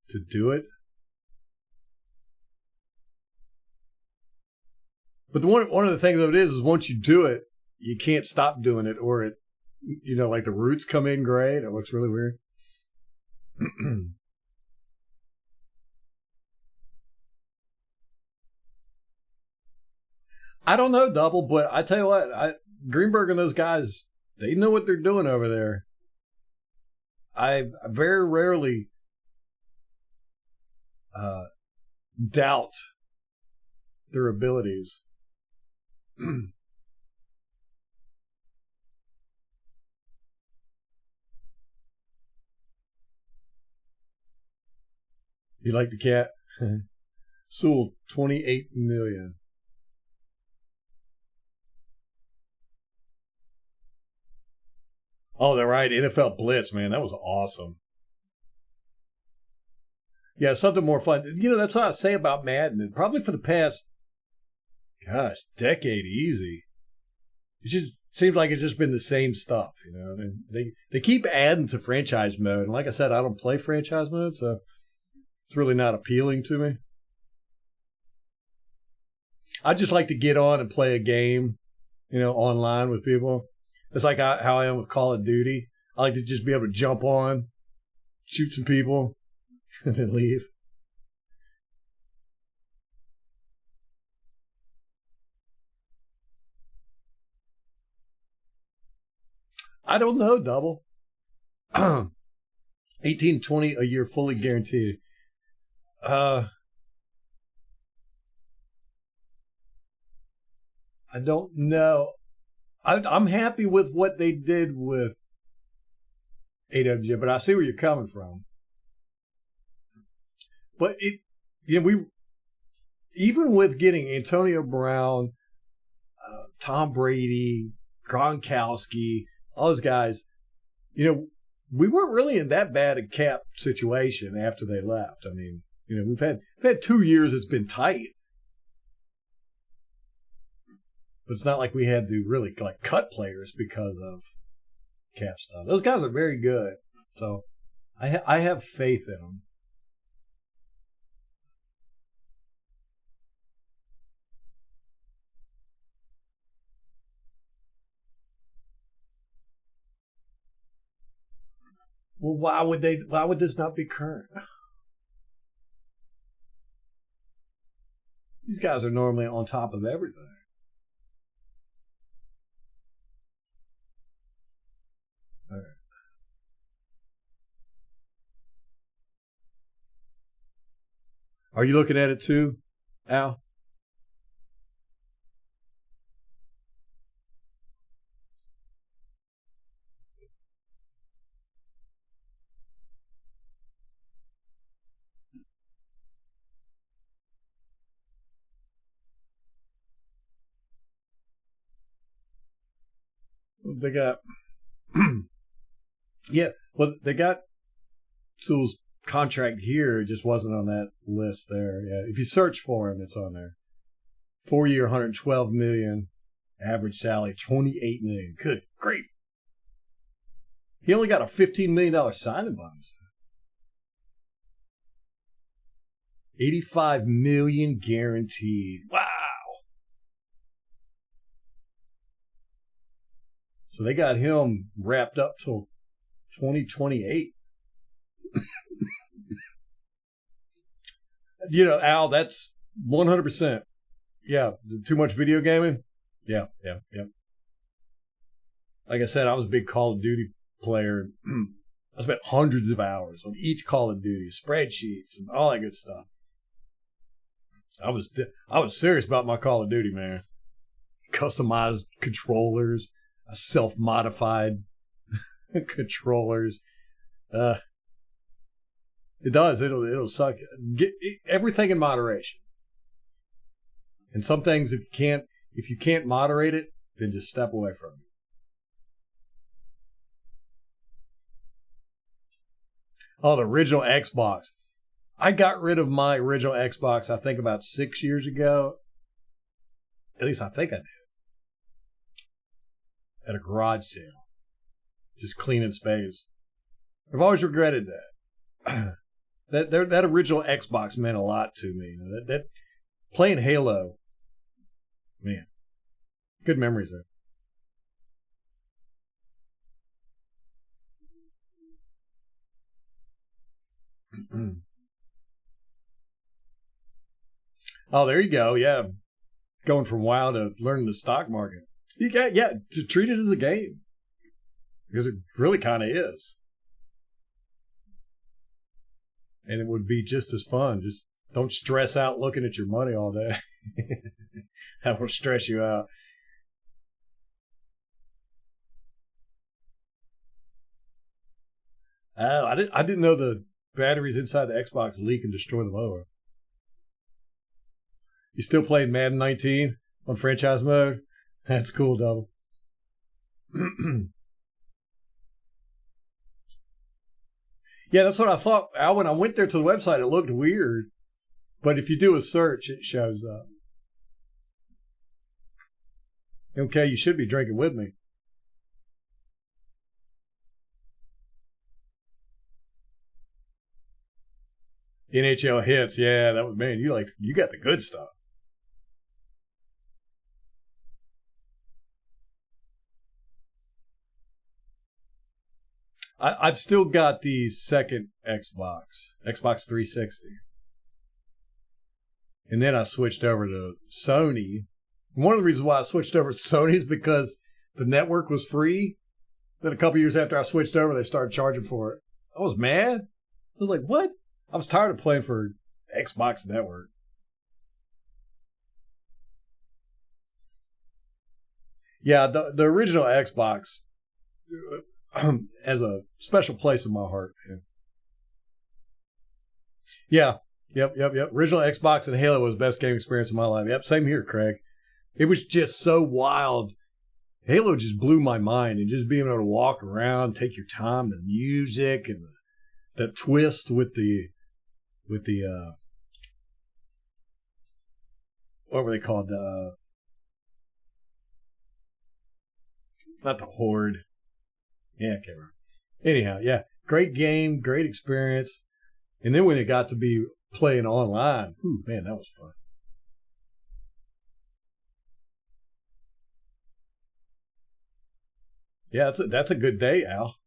A: to do it. But one of the things of it is once you do it, you can't stop doing it, or it, the roots come in gray. That looks really weird. I don't know, Double, but I tell you what, Greenberg and those guys, they know what they're doing over there. I very rarely doubt their abilities. You like the cat? Sold $28 million. Oh, they're right. NFL Blitz, man. That was awesome. Yeah, something more fun. That's what I say about Madden. And probably for the past, decade easy. It just seems like it's just been the same stuff, And they keep adding to franchise mode. And like I said, I don't play franchise mode, so it's really not appealing to me. I just like to get on and play a game, online with people. It's like how I am with Call of Duty. I like to just be able to jump on, shoot some people, and then leave. I don't know, Double. 18-20 a year fully guaranteed. I don't know. I'm happy with what they did with AWJ, but I see where you're coming from. But we even with getting Antonio Brown, Tom Brady, Gronkowski, all those guys, we weren't really in that bad a cap situation after they left. I mean, we've had 2 years it's been tight. But it's not like we had to really cut players because of cap stuff. Those guys are very good. So I have faith in them. Well, why would this not be current? These guys are normally on top of everything. All right. Are you looking at it too, Al? They got, they got Sewell's contract here. It just wasn't on that list there. Yeah, if you search for him, it's on there. 4-year, $112 million, average salary $28 million. Good grief! He only got a $15 million signing bonus. $85 million guaranteed. Wow! So they got him wrapped up till 2028. Al, that's 100%. Yeah, too much video gaming? Yeah. Like I said, I was a big Call of Duty player. I spent hundreds of hours on each Call of Duty, spreadsheets, and all that good stuff. I was serious about my Call of Duty, man. Customized controllers, self-modified controllers. It does. It'll suck. Get everything in moderation. And some things, if you can't moderate it, then just step away from it. Oh, the original Xbox. I got rid of my original Xbox, I think, about 6 years ago. At least I think I did. At a garage sale. Just cleaning space. I've always regretted that. That original Xbox meant a lot to me. That playing Halo, man, good memories there. Oh, there you go. Yeah, going from WoW to learning the stock market. To treat it as a game because it really kind of is. And it would be just as fun. Just don't stress out looking at your money all day. That will stress you out. Oh, I didn't know the batteries inside the Xbox leak and destroy the motor. You still playing Madden 19 on franchise mode? That's cool, Double. Yeah, that's what I thought. Al, when I went there to the website, it looked weird. But if you do a search, it shows up. Okay, you should be drinking with me. NHL hits, yeah, that was, man, you got the good stuff. I've still got the second Xbox 360. And then I switched over to Sony. One of the reasons why I switched over to Sony is because the network was free. Then a couple years after I switched over, they started charging for it. I was mad. I was like, what? I was tired of playing for Xbox Network. Yeah, the original Xbox has a special place in my heart. Yeah. Yep. Original Xbox and Halo was the best game experience of my life. Yep, same here, Craig. It was just so wild. Halo just blew my mind, and just being able to walk around, take your time, the music and the twist with the what were they called? Not the Horde. Yeah, I can't remember. Anyhow, yeah, great game, great experience. And then when it got to be playing online, whew, man, that was fun. Yeah, that's a good day, Al.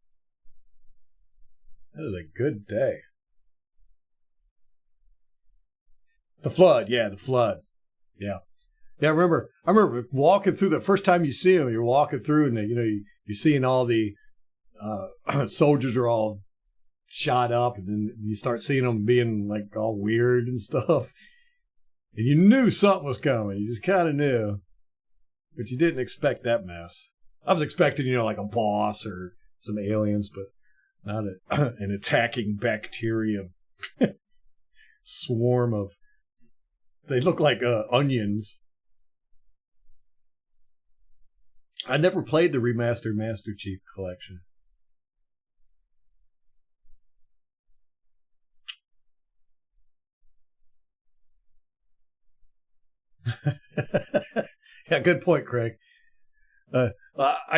A: That is a good day. The flood, yeah, the flood. Yeah. Yeah, I remember walking through the first time you see them, you're walking through and you're seeing all the soldiers are all shot up, and then you start seeing them being like all weird and stuff. And you knew something was coming. You just kind of knew, but you didn't expect that mess. I was expecting, like a boss or some aliens, but not an attacking bacteria swarm of. They look like onions. I never played the remastered Master Chief Collection. Yeah, good point, Craig. I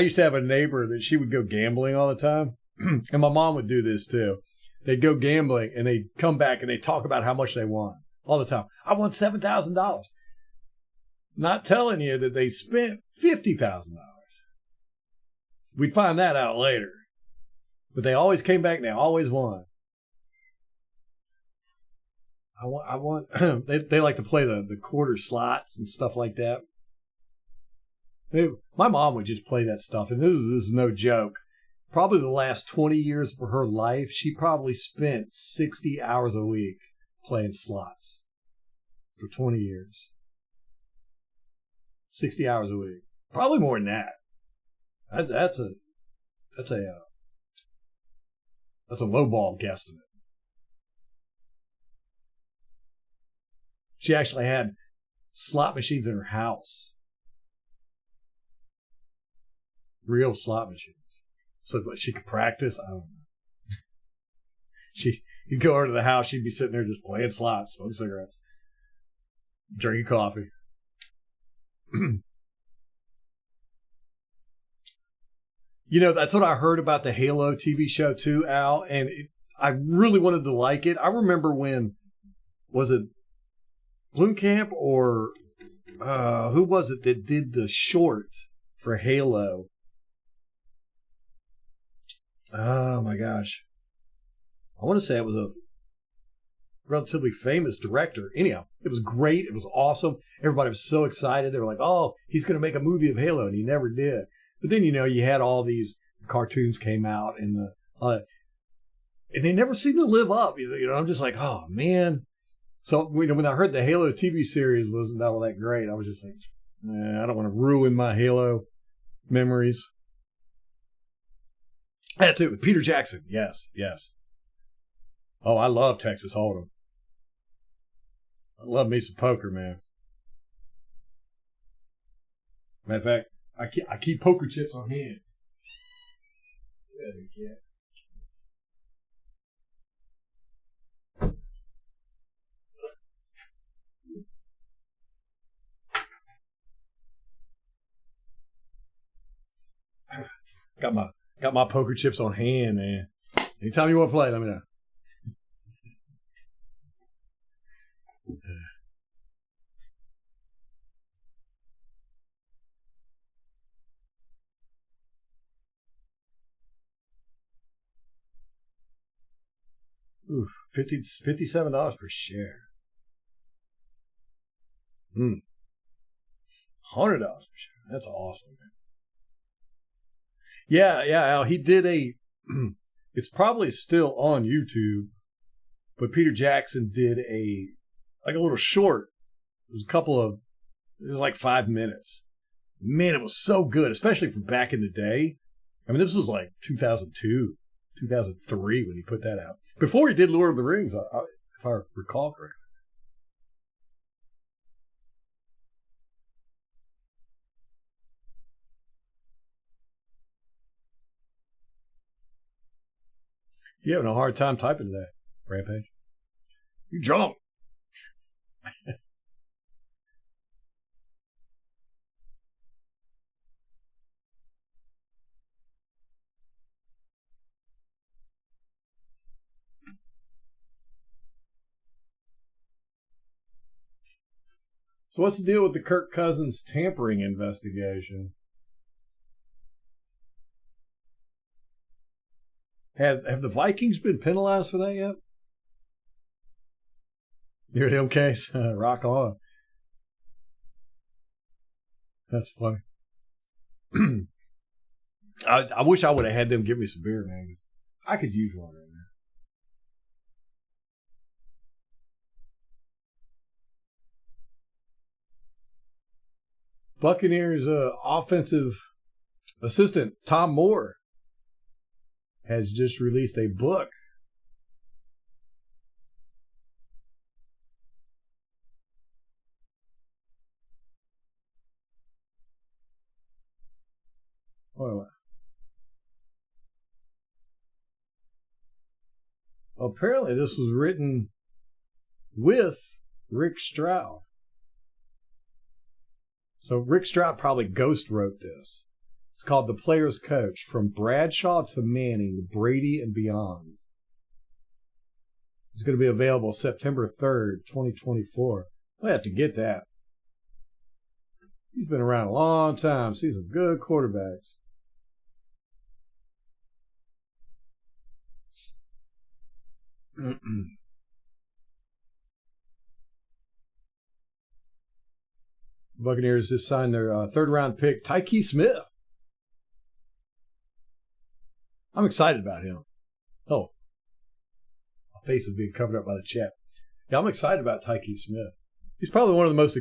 A: used to have a neighbor that she would go gambling all the time, and my mom would do this too. They'd go gambling and they'd come back and they'd talk about how much they won all the time. I won $7,000. Not telling you that they spent $50,000. We'd find that out later. But they always came back and they always won. I want they like to play the quarter slots and stuff like that. My mom would just play that stuff, and this is no joke. Probably the last 20 years of her life, she probably spent 60 hours a week playing slots for 20 years. 60 hours a week. Probably more than that. That's a lowball guesstimate. She actually had slot machines in her house. Real slot machines. So that she could practice. I don't know. You'd go over to the house, she'd be sitting there just playing slots, smoking cigarettes, drinking coffee. That's what I heard about the Halo TV show too, Al, and I really wanted to like it. I remember when, was it Bloomkamp or who was it that did the short for Halo? Oh my gosh. I want to say it was a relatively famous director. Anyhow, it was great. It was awesome. Everybody was so excited. They were like, oh, he's going to make a movie of Halo, and he never did. But then, you had all these cartoons came out, and and they never seemed to live up. I'm just like, oh, man. So when I heard the Halo TV series wasn't all that great, I was just like, I don't want to ruin my Halo memories. That's it with Peter Jackson. Yes. Oh, I love Texas Hold'em. I love me some poker, man. Matter of fact, I keep poker chips on hand. Got my poker chips on hand, man. Anytime you want to play, let me know. Oof, $57 per share. $100 per share. That's awesome, man. Yeah, Al. He did it's probably still on YouTube, but Peter Jackson did a little short. It was like 5 minutes. Man, it was so good, especially from back in the day. I mean, this was like 2002, 2003 when he put that out. Before he did Lord of the Rings, if I recall correctly. You having a hard time typing today, Rampage? You drunk? So what's the deal with the Kirk Cousins tampering investigation? Have the Vikings been penalized for that yet? You're in them case. Rock on. That's funny. I wish I would have had them give me some beer, man. I could use one right now. Buccaneers offensive assistant Tom Moore has just released a book. Oh, apparently this was written with Rick Stroud. So Rick Stroud probably ghost wrote this. It's called The Player's Coach, From Bradshaw to Manning, Brady and Beyond. It's going to be available September 3rd, 2024. I have to get that. He's been around a long time. Seen some good quarterbacks. Buccaneers just signed their third-round pick, Tyke Smith. I'm excited about him. Oh, my face is being covered up by the chat. Yeah, I'm excited about Tyke Smith. He's probably one of the most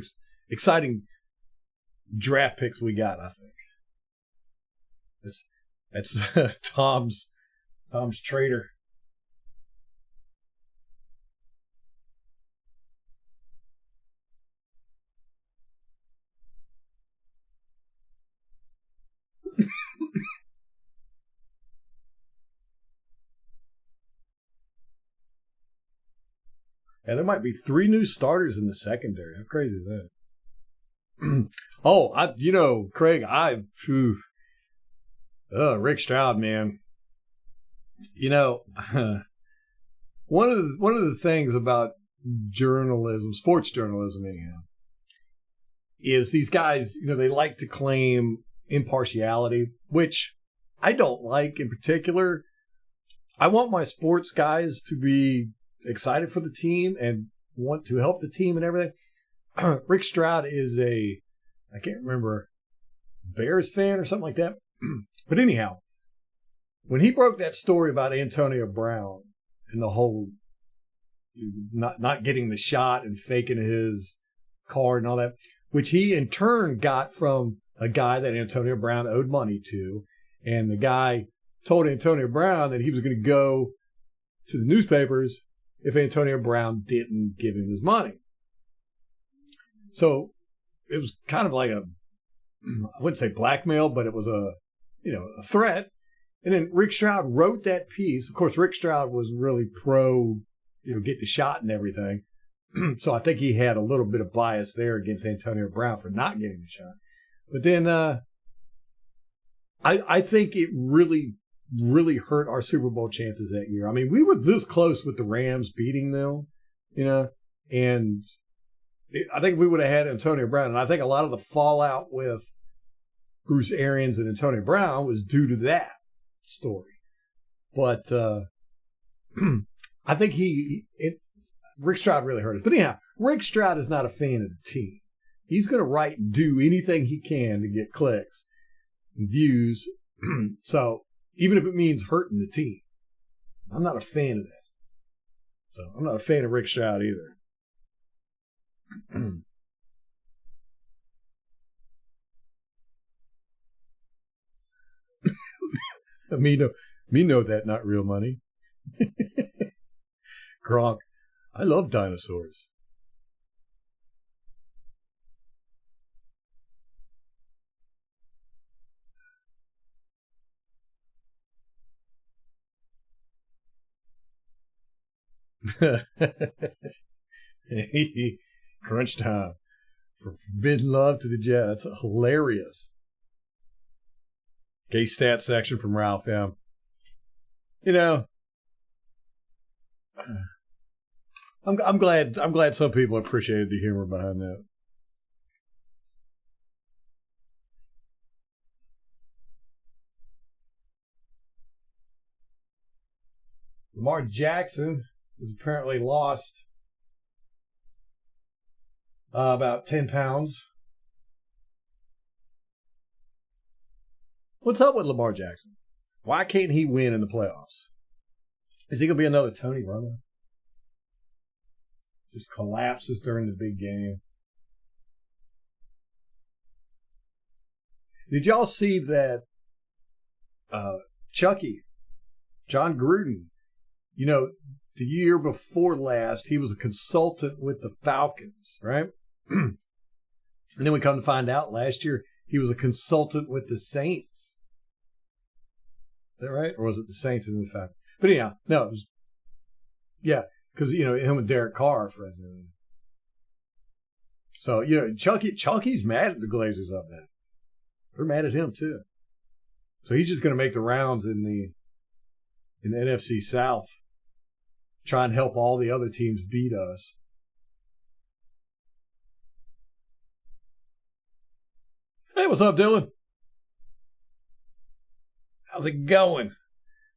A: exciting draft picks we got, I think. That's Tom's trader. Yeah, there might be 3 new starters in the secondary. How crazy is that? Craig, Rick Stroud, man. One of the things about journalism, sports journalism anyhow, is these guys, they like to claim impartiality, which I don't like in particular. I want my sports guys to be excited for the team and want to help the team and everything. Rick Stroud is I can't remember, Bears fan or something like that. But anyhow, when he broke that story about Antonio Brown and the whole not getting the shot and faking his card and all that, which he in turn got from a guy that Antonio Brown owed money to, and the guy told Antonio Brown that he was going to go to the newspapers if Antonio Brown didn't give him his money. So it was kind of like I wouldn't say blackmail, but it was a threat. And then Rick Stroud wrote that piece. Of course, Rick Stroud was really pro, get the shot and everything. So I think he had a little bit of bias there against Antonio Brown for not getting the shot. But then I think it really, really hurt our Super Bowl chances that year. I mean, we were this close with the Rams beating them, and I think we would have had Antonio Brown. And I think a lot of the fallout with Bruce Arians and Antonio Brown was due to that story. But I think Rick Stroud really hurt us. But anyhow, Rick Stroud is not a fan of the team. He's going to do anything he can to get clicks and views. So even if it means hurting the team, I'm not a fan of that. So I'm not a fan of Rick Stroud either. me know that not real money. Gronk, I love dinosaurs. Crunch time for forbidden love to the Jets. That's hilarious. Gay stat section from Ralph M. I'm glad some people appreciated the humor behind that. Lamar Jackson has apparently lost about 10 pounds. What's up with Lamar Jackson? Why can't he win in the playoffs? Is he going to be another Tony Romo? Just collapses during the big game. Did y'all see that Chucky, John Gruden, the year before last, he was a consultant with the Falcons, right? And then we come to find out last year he was a consultant with the Saints. Is that right? Or was it the Saints and the Falcons? But anyhow, no, it was, yeah, because, him and Derek Carr, for example. So, Chucky's mad at the Glazers on that. They're mad at him, too. So he's just going to make the rounds in the NFC South, try and help all the other teams beat us. Hey, what's up, Dylan? How's it going?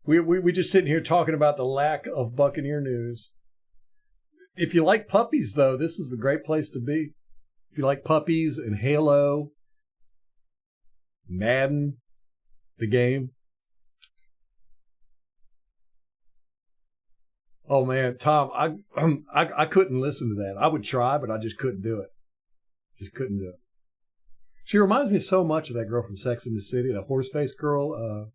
A: We just sitting here talking about the lack of Buccaneer news. If you like puppies, though, this is the great place to be. If you like puppies and Halo, Madden, the game. Oh man, Tom, I couldn't listen to that. I would try, but I just couldn't do it. Just couldn't do it. She reminds me so much of that girl from Sex and the City, the horse-faced girl.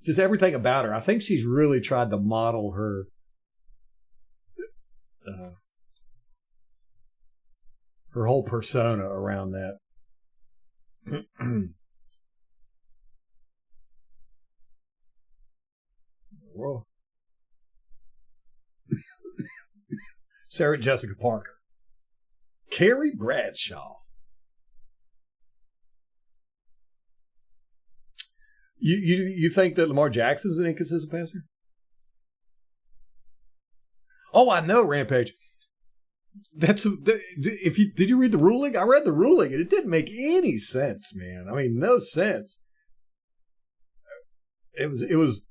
A: Just everything about her. I think she's really tried to model her whole persona around that. Whoa. Sarah Jessica Parker. Carrie Bradshaw. You think that Lamar Jackson's an inconsistent passer? Oh, I know, Rampage. Did you read the ruling? I read the ruling, and it didn't make any sense, man. I mean, no sense. It was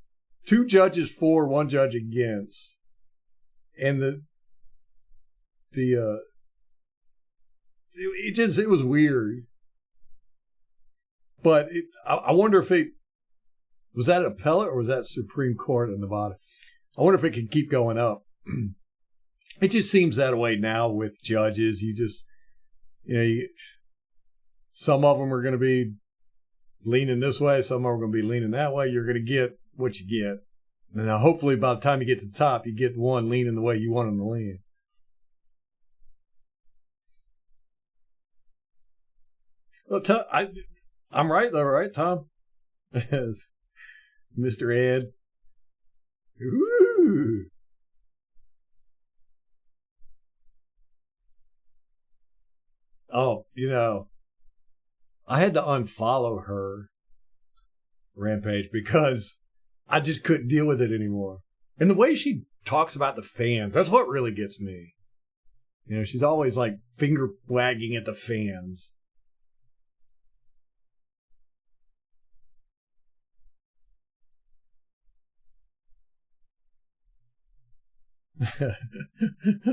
A: 2 judges for, 1 judge against, and it was weird. But I wonder if was that appellate or was that Supreme Court in Nevada? I wonder if it can keep going up. It just seems that way now with judges. You just, some of them are going to be leaning this way, some of them are going to be leaning that way. You're going to get what you get. And now hopefully by the time you get to the top, you get one leaning the way you want them to lean. Well, I'm right though, right, Tom? Mr. Ed. Ooh. Oh, I had to unfollow her, Rampage, because I just couldn't deal with it anymore. And the way she talks about the fans, that's what really gets me. You know, she's always like finger wagging at the fans.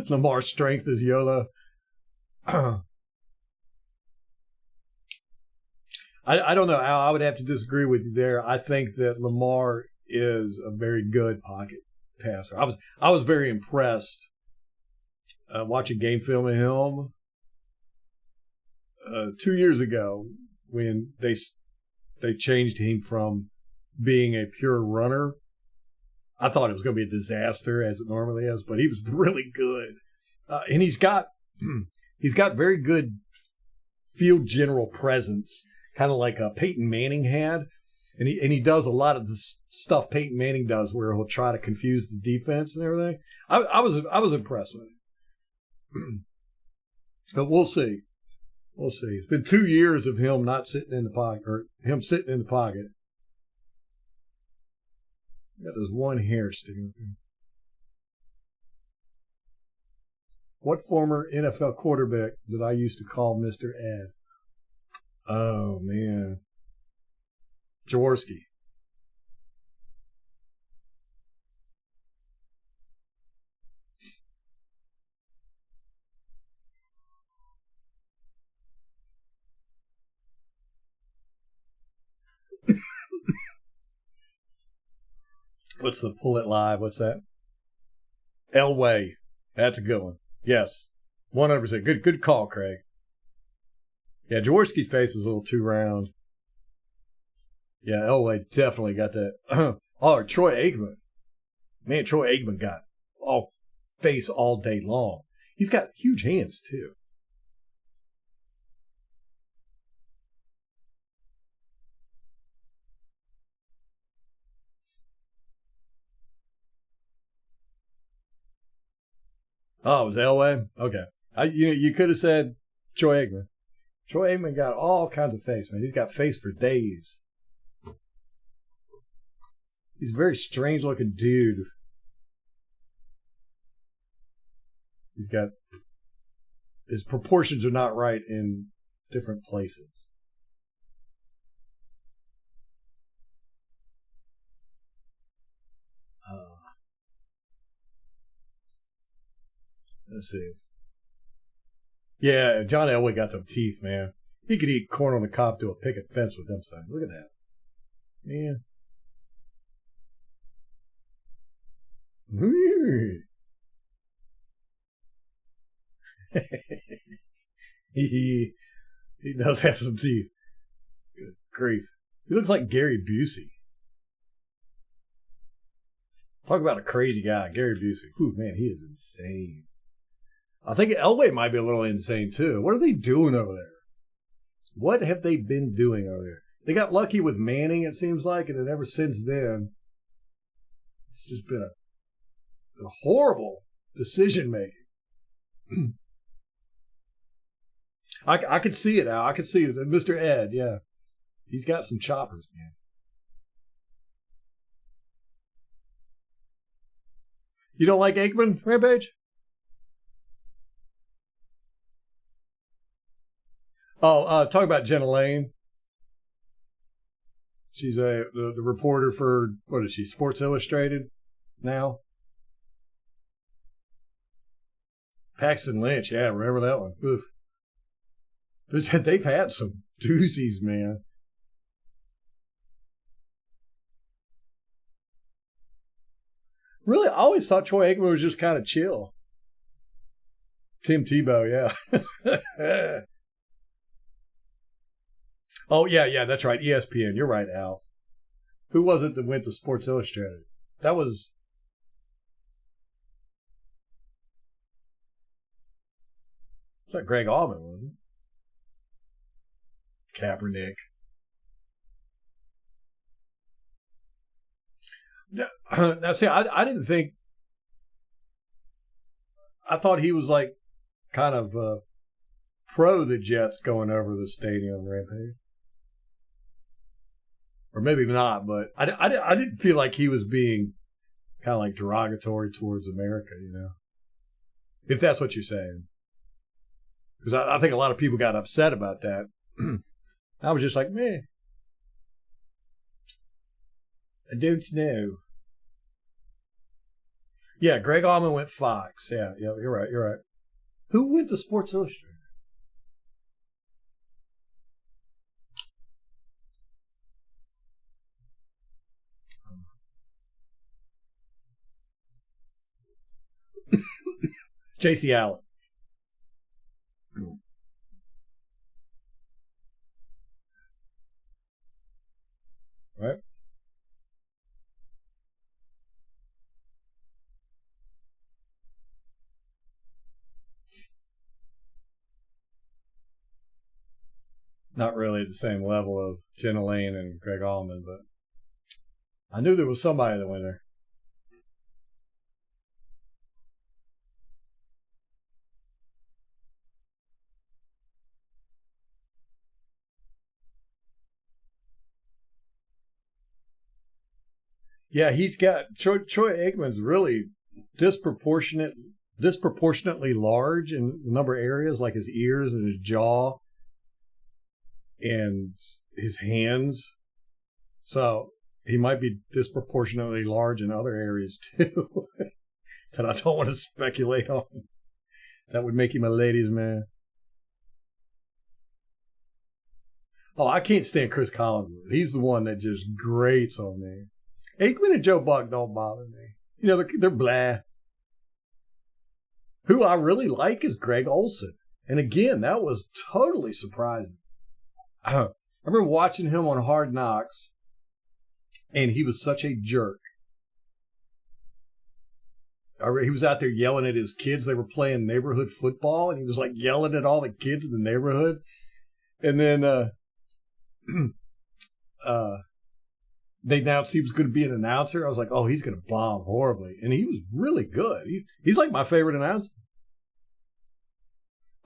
A: Lamar's strength is YOLO. I don't know, Al. I would have to disagree with you there. I think that Lamar is a very good pocket passer. I was very impressed watching game film of him 2 years ago when they changed him from being a pure runner. I thought it was going to be a disaster, as it normally is, but he was really good, and he's got very good field general presence, kind of like Peyton Manning had, and he does a lot of the stuff Peyton Manning does, where he'll try to confuse the defense and everything. I was impressed with it, but we'll see. We'll see. It's been 2 years of him not sitting in the pocket, or him sitting in the pocket. Got this one hair sticking up here. What former NFL quarterback did I used to call Mr. Ed? Oh, man. Jaworski. What's the pull it live? What's that? Elway. That's a good one. Yes. 100%. Good call, Craig. Yeah, Jaworski's face is a little too round. Yeah, Elway definitely got that. Oh, Troy Aikman. Man, Troy Aikman got all face all day long. He's got huge hands, too. Oh, it was Elway? Okay. You could have said Troy Aikman. Troy Aikman got all kinds of face, man. He's got face for days. He's a very strange looking dude. He's got, his proportions are not right in different places. Let's see. Yeah, John Elway got some teeth, man. He could eat corn on the cob to a picket fence with them, son. Look at that. Yeah. he does have some teeth. Good grief. He looks like Gary Busey. Talk about a crazy guy, Gary Busey. Whew, man, he is insane. I think Elway might be a little insane, too. What are they doing over there? What have they been doing over there? They got lucky with Manning, it seems like, and then ever since then, it's just been a horrible decision-making. I could see it, Al. I could see it. Mr. Ed, yeah. He's got some choppers, man. You don't like Aikman, Rampage? Oh, talk about Jenna Lane. She's the reporter for, what is she, Sports Illustrated now? Paxton Lynch, yeah, remember that one. Oof. They've had some doozies, man. Really, I always thought Troy Aikman was just kind of chill. Tim Tebow, yeah. Oh, yeah, that's right. ESPN. You're right, Al. Who was it that went to Sports Illustrated? That was Greg Allman, wasn't it? Kaepernick. Now, see, I didn't think. I thought he was like kind of pro the Jets going over the stadium, Rampage. Or maybe not, but I didn't feel like he was being kind of like derogatory towards America, you know, if that's what you're saying. Because I think a lot of people got upset about that. I was just like, man, I don't know. Yeah, Greg Allman went Fox. Yeah, you're right. Who went to Sports Illustrated? J.C. Allen. Right? Not really at the same level of Jenna Lane and Greg Allman, but I knew there was somebody that went there. Yeah, he's got Troy Aikman's really disproportionately large in a number of areas, like his ears and his jaw and his hands. So he might be disproportionately large in other areas too that I don't want to speculate on. That would make him a ladies' man. Oh, I can't stand Chris Collinsworth. He's the one that just grates on me. Aikman and Joe Buck don't bother me. You know, they're blah. Who I really like is Greg Olsen. And again, that was totally surprising. I remember watching him on Hard Knocks, and he was such a jerk. He was out there yelling at his kids. They were playing neighborhood football, and he was like yelling at all the kids in the neighborhood. And then they announced he was going to be an announcer. I was like, oh, he's going to bomb horribly. And he was really good. He's like my favorite announcer.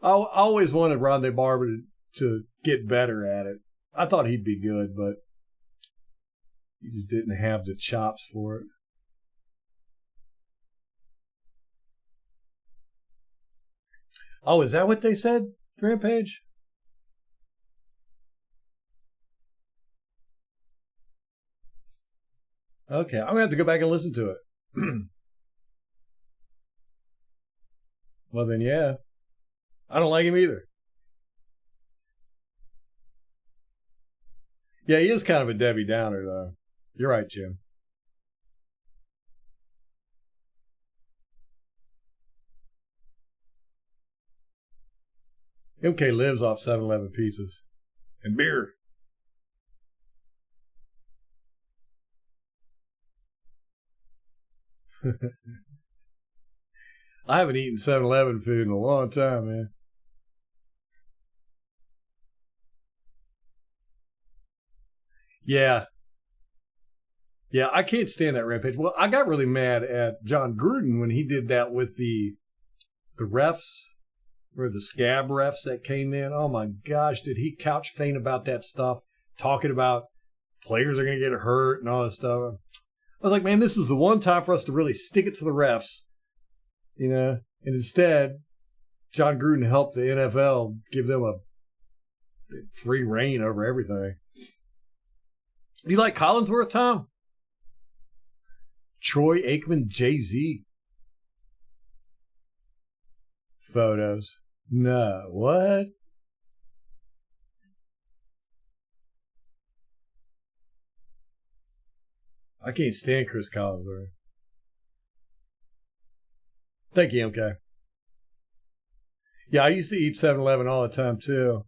A: I always wanted Rondé Barber to get better at it. I thought he'd be good, but he just didn't have the chops for it. Oh, is that what they said, Rampage? Okay, I'm going to have to go back and listen to it. Well, then, yeah. I don't like him either. Yeah, he is kind of a Debbie Downer, though. You're right, Jim. MK lives off 7-Eleven pizzas and beer. I haven't eaten 7-Eleven food in a long time, man. Yeah. Yeah, I can't stand that Rampage. Well, I got really mad at John Gruden when he did that with the refs, or the scab refs that came in. Oh my gosh, did he couch faint about that stuff, talking about players are going to get hurt and all this stuff. I was like, man, this is the one time for us to really stick it to the refs, you know. And instead, John Gruden helped the NFL give them a free reign over everything. You like Collinsworth, Tom? Troy Aikman, Jay-Z. Photos. No, what? I can't stand Chris Collinsworth. Thank you, MK. Yeah, I used to eat 7-Eleven all the time, too.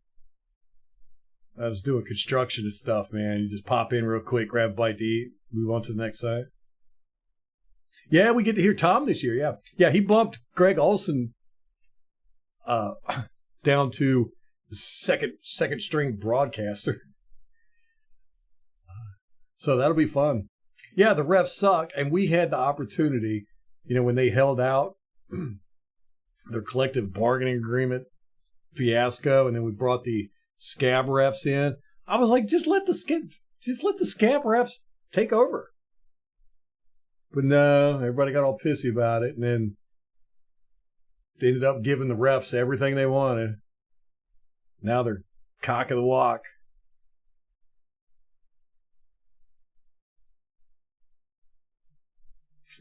A: I was doing construction and stuff, man. You just pop in real quick, grab a bite to eat, move on to the next site. Yeah, we get to hear Tom this year, yeah. Yeah, he bumped Greg Olsen down to the second string broadcaster. So that'll be fun. Yeah, the refs suck, and we had the opportunity, you know, when they held out their collective bargaining agreement fiasco, and then we brought the scab refs in. I was like, just let the scab refs take over. But no, everybody got all pissy about it, and then they ended up giving the refs everything they wanted. Now they're cock of the walk.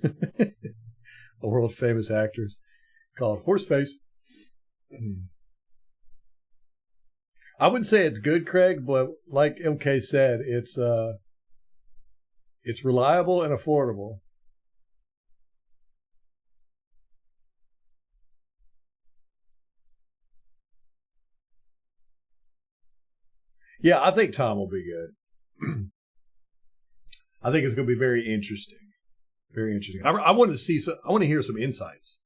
A: A world famous actress called Horseface. I wouldn't say it's good, Craig, but like MK said, it's reliable and affordable. Yeah, I think Tom will be good. I think it's going to be very interesting. Very interesting. I want to see some. I want to hear some insights.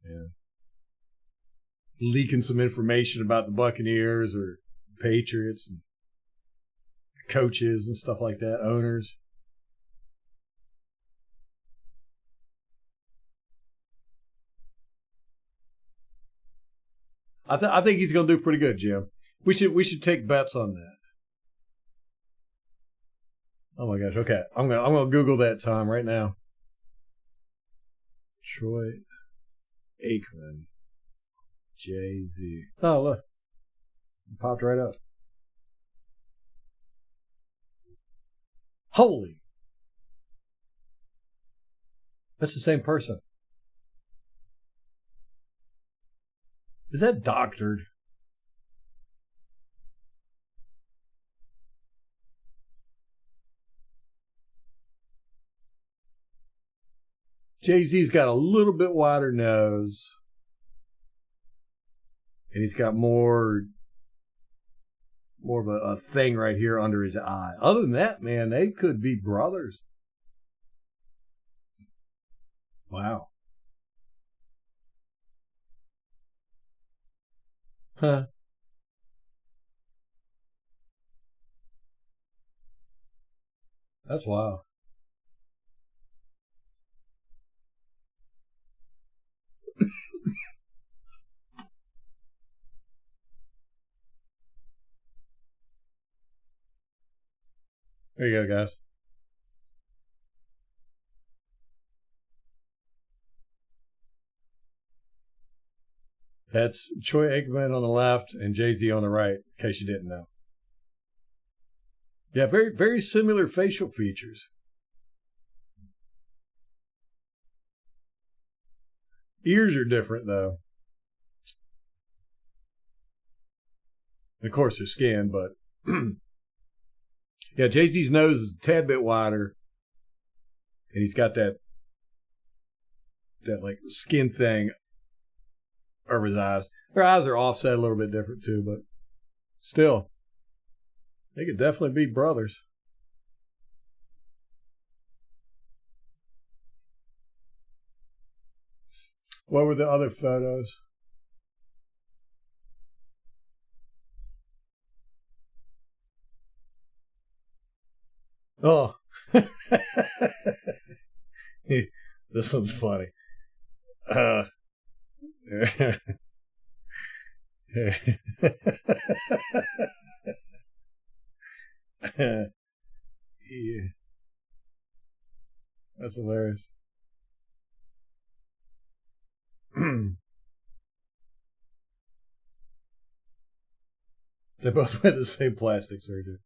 A: Yeah, leaking some information about the Buccaneers or Patriots and coaches and stuff like that, owners. I think he's going to do pretty good, Jim. We should take bets on that. Oh my gosh! Okay, I'm gonna Google that, Tom, right now. Troy Aikman, Jay-Z. Oh look, it popped right up. Holy, that's the same person. Is that doctored? Jay-Z's got a little bit wider nose. And he's got more of a thing right here under his eye. Other than that, man, they could be brothers. Wow. Huh. That's wild. There you go, guys. That's Troy Aikman on the left and Jay-Z on the right, in case you didn't know. Yeah, very, very similar facial features. Ears are different, though. And of course, their skin, but yeah, Jay-Z's nose is a tad bit wider, and he's got that like skin thing over his eyes. Their eyes are offset a little bit different too, but still, they could definitely be brothers. What were the other photos? Oh, this one's funny. Yeah. That's hilarious. They both had the same plastic surgery.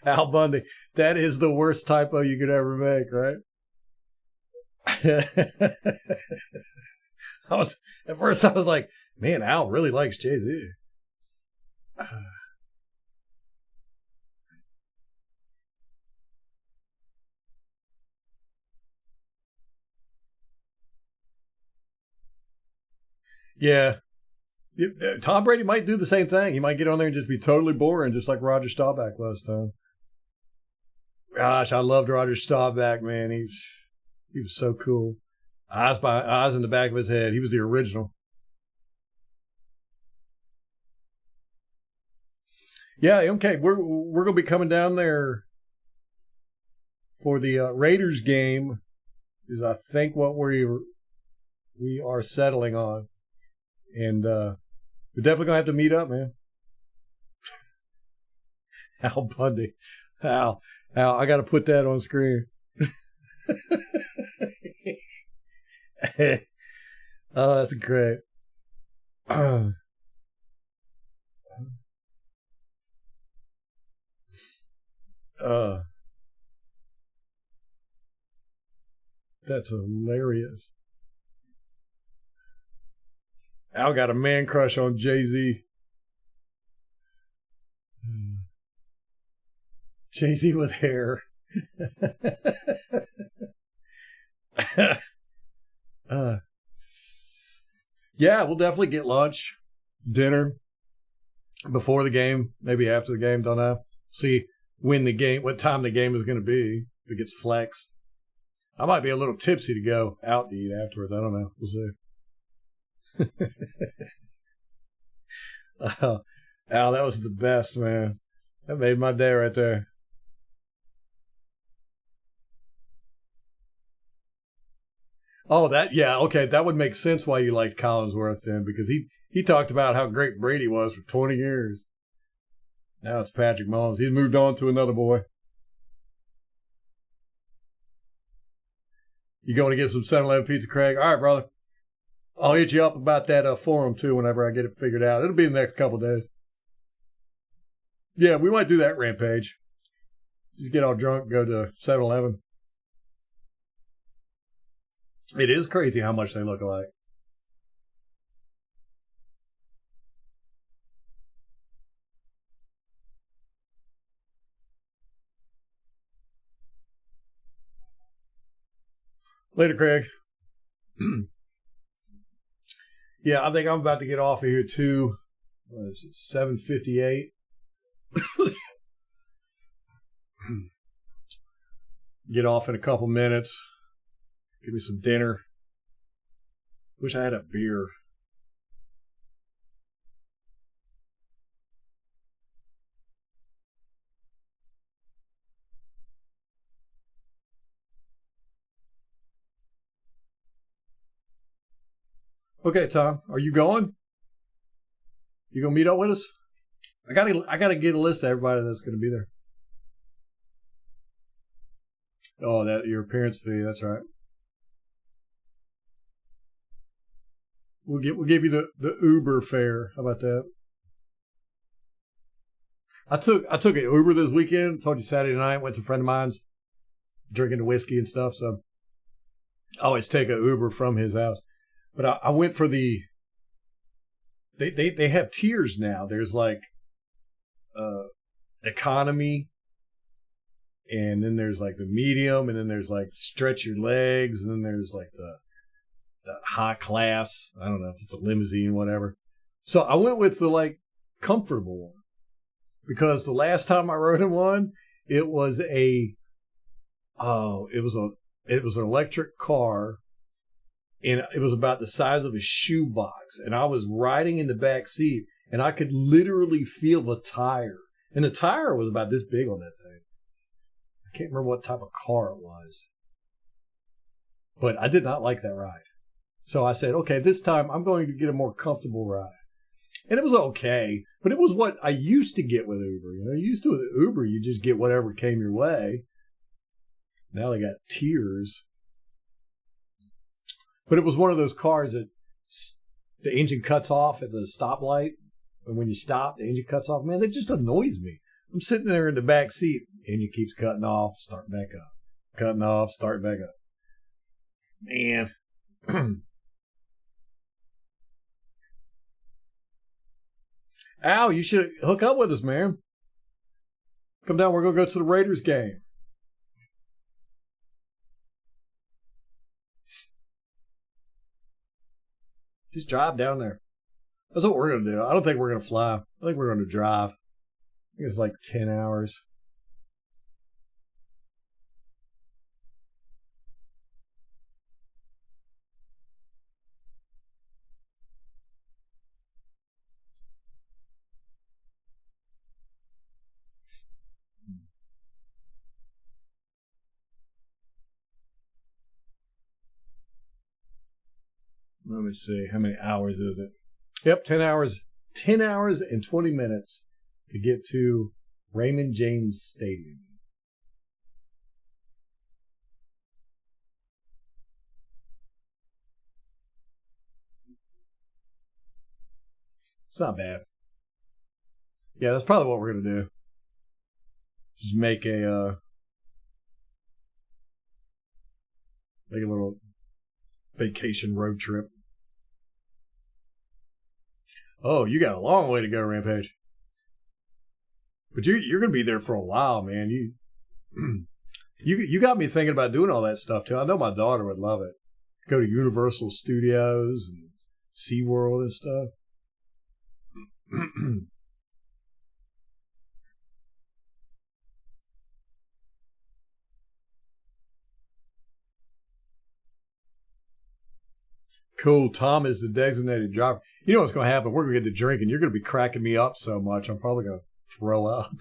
A: Al Bundy. That is the worst typo you could ever make, right? At first I was like, man, Al really likes Jay-Z. Yeah. Tom Brady might do the same thing. He might get on there and just be totally boring, just like Roger Staubach was, Tom. Gosh, I loved Roger Staubach, man. He was so cool. Eyes in the back of his head. He was the original. Yeah, okay. We're gonna be coming down there for the Raiders game. Is I think what we're we are settling on. And we're definitely going to have to meet up, man. Al Bundy. Al, I got to put that on screen. Oh, that's great. That's hilarious. Al got a man crush on Jay-Z. Jay-Z with hair. Yeah, we'll definitely get lunch, dinner before the game, maybe after the game. Don't know. See what time the game is going to be. If it gets flexed, I might be a little tipsy to go out to eat afterwards. I don't know. We'll see. Al, that was the best, man. That made my day right there. Oh, yeah, okay. That would make sense why you liked Collinsworth then, because he talked about how great Brady was for 20 years. Now it's Patrick Mahomes. He's moved on to another boy. You going to get some 7-Eleven pizza, Craig? All right, brother. I'll hit you up about that forum, too, whenever I get it figured out. It'll be the next couple of days. Yeah, we might do that rampage. Just get all drunk, go to 7-Eleven. It is crazy how much they look alike. Later, Craig. Yeah, I think I'm about to get off of here too. What is it, 7:58? Get off in a couple minutes. Give me some dinner. Wish I had a beer. Okay, Tom, are you going? You gonna meet up with us? I gotta get a list of everybody that's gonna be there. Oh, that your appearance fee. That's right. We'll give you the Uber fare. How about that? I took an Uber this weekend. Told you Saturday night. Went to a friend of mine's, drinking the whiskey and stuff. So I always take an Uber from his house. But I went for the. They have tiers now. There's like economy, and then there's like the medium, and then there's like stretch your legs, and then there's like the high class. I don't know if it's a limousine, whatever. So I went with the like comfortable one because the last time I rode in one, it was an electric car, and it was about the size of a shoebox, and I was riding in the back seat, and I could literally feel the tire, and the tire was about this big on that thing. I can't remember what type of car it was, but I did not like that ride. So I said, okay, this time I'm going to get a more comfortable ride. And it was okay, but it was what I used to get with Uber. You know, used to with Uber, you just get whatever came your way. Now they got tiers. But it was one of those cars that the engine cuts off at the stoplight. And when you stop, the engine cuts off. Man, that just annoys me. I'm sitting there in the back seat. Engine keeps cutting off, start back up. Cutting off, start back up. Man. Al, you should hook up with us, man. Come down. We're going to go to the Raiders game. Just drive down there. That's what we're going to do. I don't think we're going to fly. I think we're going to drive. I think it's like 10 hours. Let me see. How many hours is it? Yep, 10 hours. 10 hours and 20 minutes to get to Raymond James Stadium. It's not bad. Yeah, that's probably what we're going to do. Just make a little vacation road trip. Oh, you got a long way to go, Rampage. But you're going to be there for a while, man. You got me thinking about doing all that stuff too. I know my daughter would love it. Go to Universal Studios and SeaWorld and stuff. Cool. Tom is the designated driver. You know what's going to happen? We're going to get to drinking. You're going to be cracking me up so much, I'm probably going to throw up.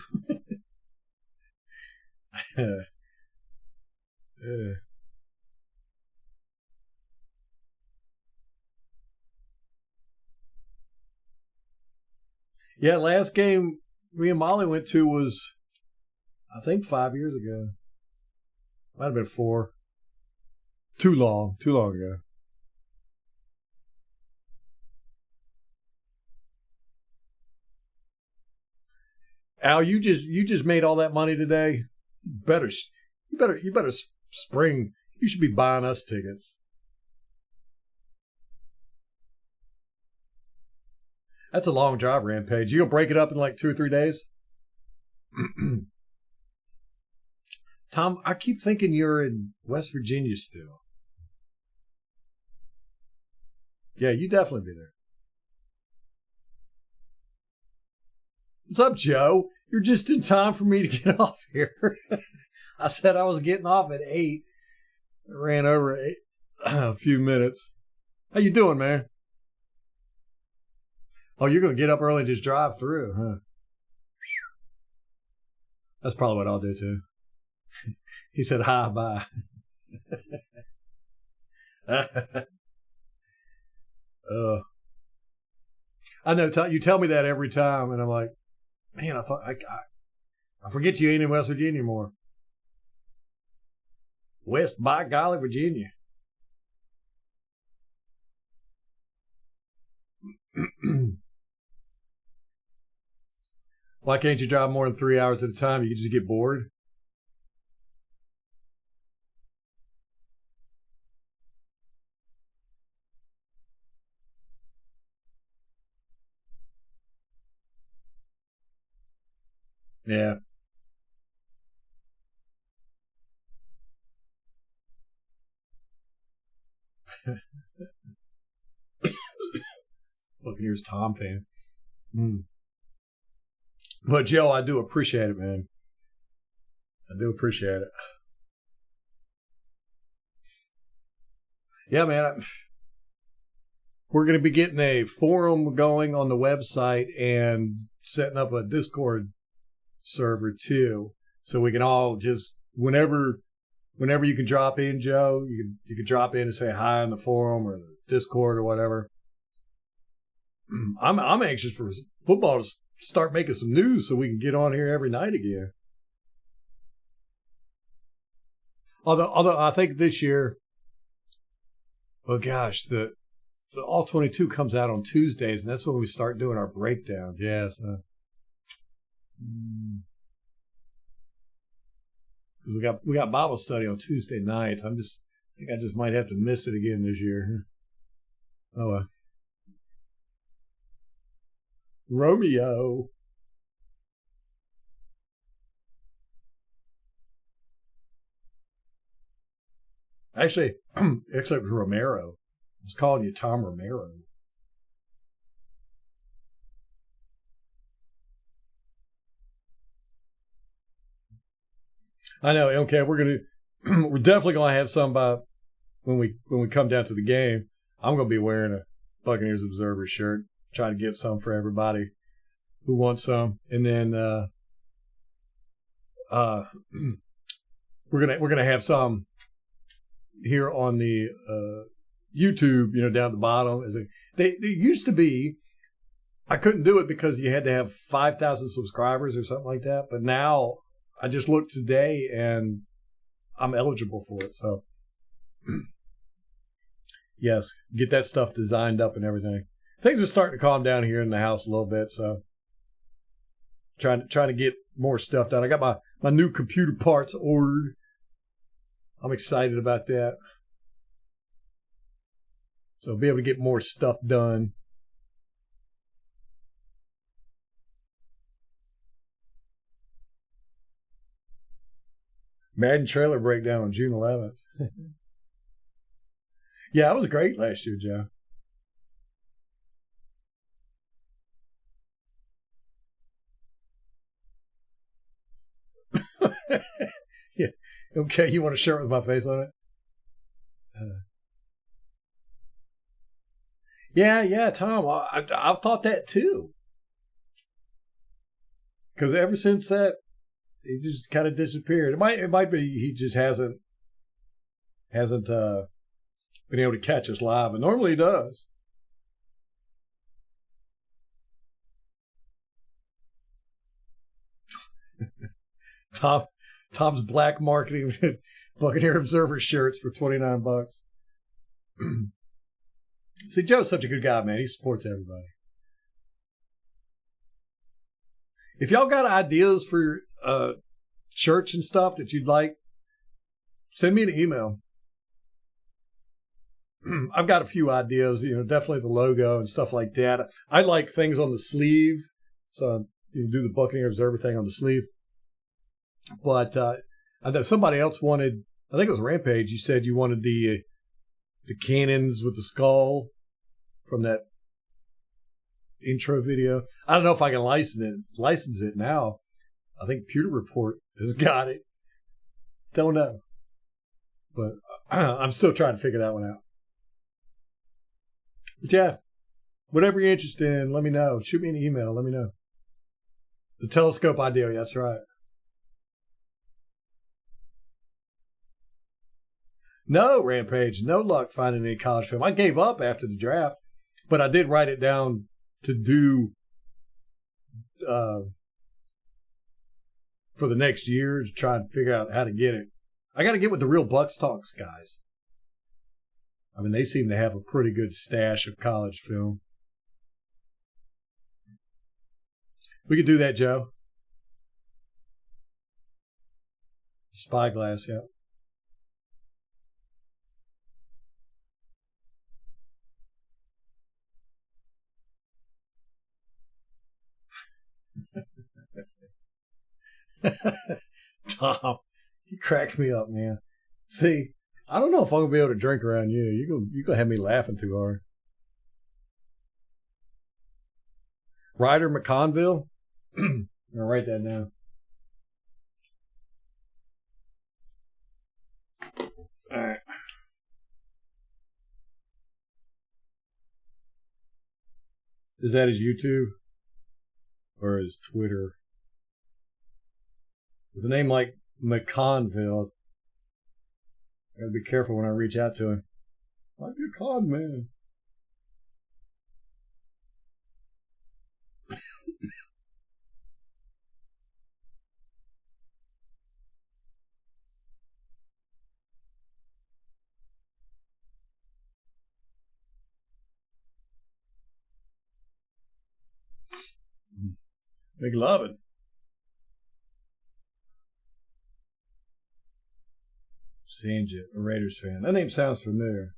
A: Yeah, last game me and Molly went to was, I think, 5 years ago. Might have been 4. Too long ago. Al, you just made all that money today. You better spring. You should be buying us tickets. That's a long drive, Rampage. You gonna break it up in like 2 or 3 days? Tom, I keep thinking you're in West Virginia still. Yeah, you definitely be there. What's up, Joe? You're just in time for me to get off here. I said I was getting off at 8. I ran over a few minutes. How you doing, man? Oh, you're going to get up early and just drive through, huh? That's probably what I'll do, too. He said, hi, bye. I know, you tell me that every time, and I'm like, man, I forget you ain't in West Virginia anymore. West, by golly, Virginia. Why can't you drive more than 3 hours at a time? You can just get bored. Yeah. Buccaneers Tom fan. But Joe, I do appreciate it, man. I do appreciate it. Yeah, man. We're going to be getting a forum going on the website and setting up a Discord server too, so we can all just whenever you can drop in, Joe, you can drop in and say hi in the forum or the Discord or whatever. I'm anxious for football to start making some news so we can get on here every night again. Although I think this year, oh gosh, the All 22 comes out on Tuesdays, and that's when we start doing our breakdowns. Yes. We got Bible study on Tuesday nights. I think I just might have to miss it again this year. Oh, Romeo. Actually, it was Romero. I was calling you Tom Romero. I know. Okay, we're definitely gonna have some when we come down to the game. I'm gonna be wearing a Buccaneers Observer shirt. Try to get some for everybody who wants some, and then we're gonna have some here on the YouTube, down at the bottom. They used to be, I couldn't do it because you had to have 5,000 subscribers or something like that. But now I just looked today and I'm eligible for it. So yes, get that stuff designed up and everything. Things are starting to calm down here in the house a little bit. So trying to get more stuff done. I got my new computer parts ordered. I'm excited about that. So I'll be able to get more stuff done. Madden trailer breakdown on June 11th. Yeah, it was great last year, Joe. Yeah. Okay, you want a shirt with my face on it? Yeah, Tom. I've thought that too. Because ever since that, he just kind of disappeared. It might be he just hasn't been able to catch us live, and normally he does. Tom's black marketing Buccaneers Observer shirts for $29. See, Joe's such a good guy, man. He supports everybody. If y'all got ideas for shirts and stuff that you'd like, send me an email. I've got a few ideas, definitely the logo and stuff like that. I like things on the sleeve, so you do the Buccaneers Observer thing on the sleeve. But I know somebody else wanted, I think it was Rampage, you said you wanted the cannons with the skull from that intro video. I don't know if I can license it now. I think Pewter Report has got it. Don't know. But I'm still trying to figure that one out. But yeah, whatever you're interested in, let me know. Shoot me an email. Let me know. The telescope idea, that's right. No, Rampage, no luck finding any college film. I gave up after the draft, but I did write it down to do for the next year to try and figure out how to get it. I got to get with the real Bucs Talks guys. I mean, they seem to have a pretty good stash of college film. We could do that, Joe. Spyglass, yeah. Tom, you cracked me up, man. See, I don't know if I'm gonna be able to drink around you. You're gonna have me laughing too hard. Ryder McConville. I'm gonna write that down. All right. Is that his YouTube or his Twitter? With a name like McConville, I gotta be careful when I reach out to him. Might be a con man. Big lovin'. Sanjit, a Raiders fan. That name sounds familiar.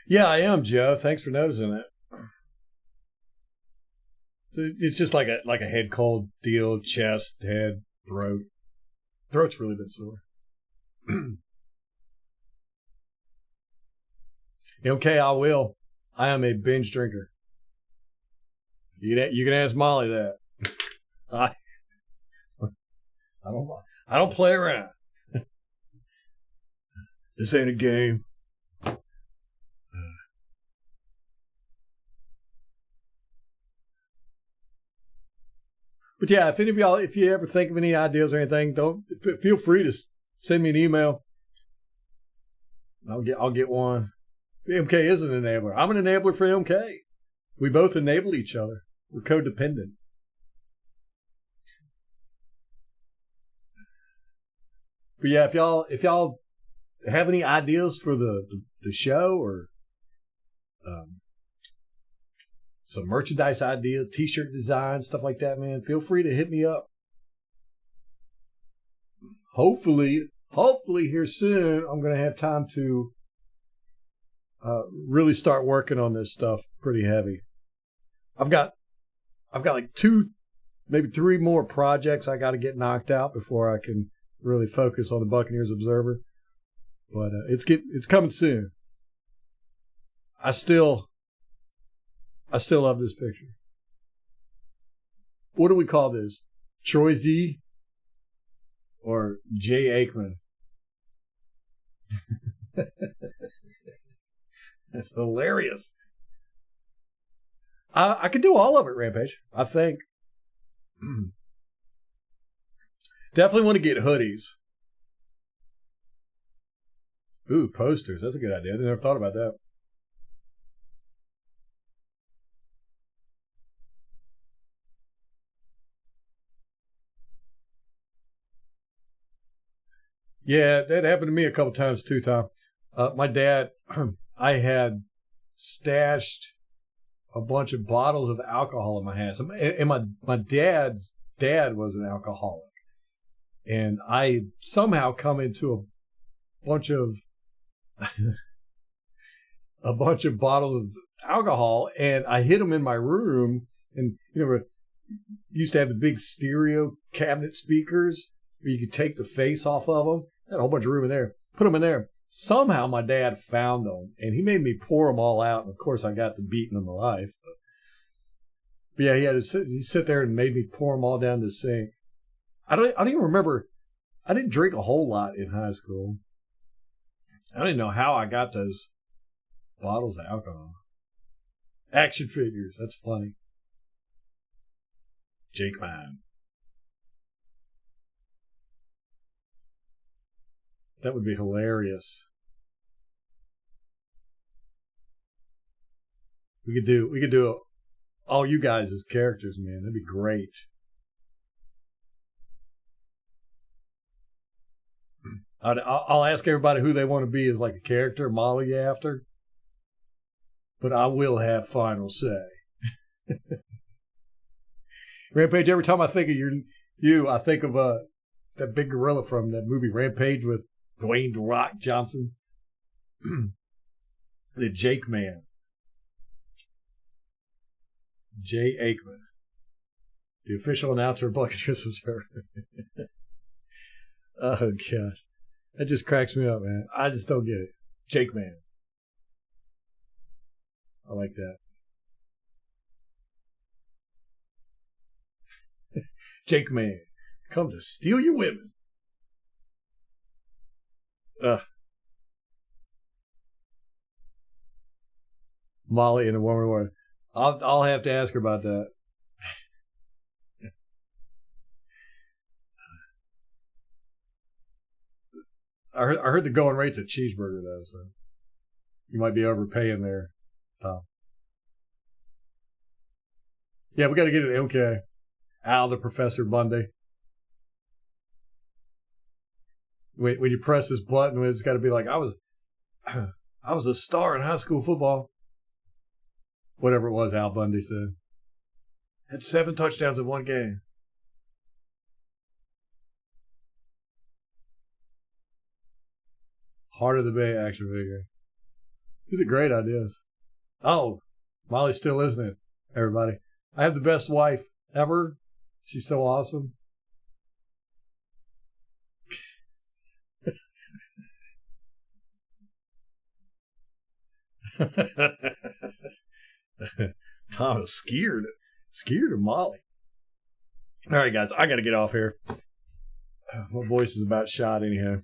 A: Yeah, I am, Joe. Thanks for noticing it. It's just like a head cold deal, chest, head, throat. Throat's really been sore. Okay, I will. I am a binge drinker. You can ask Molly that. I don't play around. This ain't a game. But yeah, if any of y'all, if you ever think of any ideas or anything, feel free to send me an email. I'll get one. MK is an enabler. I'm an enabler for MK. We both enable each other. We're codependent. But yeah, if y'all have any ideas for the show or some merchandise ideas, t-shirt design, stuff like that, man, feel free to hit me up. Hopefully here soon, I'm going to have time to really start working on this stuff pretty heavy. I've got like 2, maybe 3 more projects I got to get knocked out before I can really focus on the Buccaneers Observer. But it's coming soon. I still love this picture. What do we call this? Troy Z or Jay Aikman? That's hilarious. I could do all of it, Rampage, I think. Definitely want to get hoodies. Ooh, posters. That's a good idea. I never thought about that. Yeah, that happened to me a couple times too, Tom. My dad, I had stashed a bunch of bottles of alcohol in my house. And my dad's dad was an alcoholic. And I somehow come into a bunch of bottles of alcohol, and I hid them in my room. And you know, used to have the big stereo cabinet speakers where you could take the face off of them. I had a whole bunch of room in there. Put them in there. Somehow my dad found them, and he made me pour them all out. And of course, I got the beating of my life. But yeah, he sit there and made me pour them all down the sink. I don't even remember. I didn't drink a whole lot in high school. I don't even know how I got those bottles of alcohol. Action figures. That's funny. Jake Man. That would be hilarious. We could do all you guys as characters, man. That'd be great. I'll ask everybody who they want to be as like a character, Molly after. But I will have final say. Rampage, every time I think of you, I think of that big gorilla from that movie Rampage with Dwayne "The Rock" Johnson. The Jake Man. Jay Aikman. The official announcer of Buccaneers Observer. Oh, God. That just cracks me up, man. I just don't get it. Jake Man. I like that. Jake Man. Come to steal your women. Molly and a woman. I'll have to ask her about that. I heard the going rate's a cheeseburger though, so you might be overpaying there, Tom. Yeah, we got to get it MK. Al the Professor Bundy. When you press this button, it's got to be like I was a star in high school football. Whatever it was, Al Bundy said. Had 7 touchdowns in one game. Heart of the Bay action figure. These are great ideas. Oh, Molly still isn't it, everybody? I have the best wife ever. She's so awesome. Tom is scared of Molly. All right, guys, I got to get off here. My voice is about shot anyhow.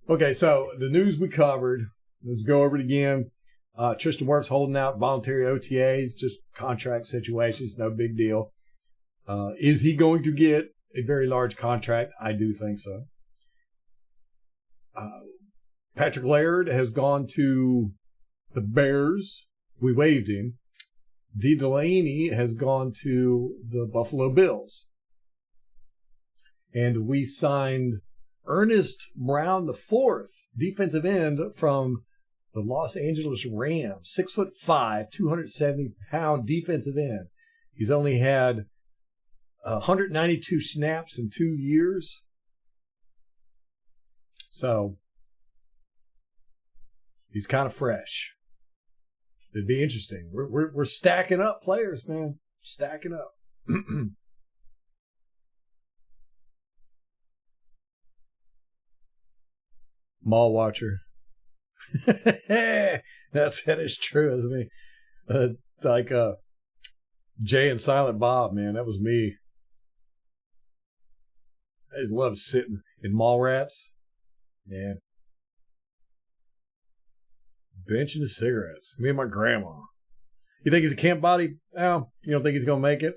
A: Okay, so the news we covered. Let's go over it again. Tristan Wirfs holding out voluntary OTAs, just contract situations, no big deal. Is he going to get a very large contract? I do think so. Patrick Laird has gone to the Bears. We waived him. D. Delaney has gone to the Buffalo Bills. And we signed Ernest Brown IV, defensive end from the Los Angeles Rams, 6'5", 270-pound defensive end. He's only had 192 snaps in 2 years. So he's kind of fresh. It'd be interesting. We're stacking up players, man. Stacking up. Mall watcher. That is true, isn't it? Like Jay and Silent Bob, man. That was me. I just love sitting in mall wraps. Yeah. Benching the cigarettes. Me and my grandma. You think he's a camp body? Al? You don't think he's going to make it?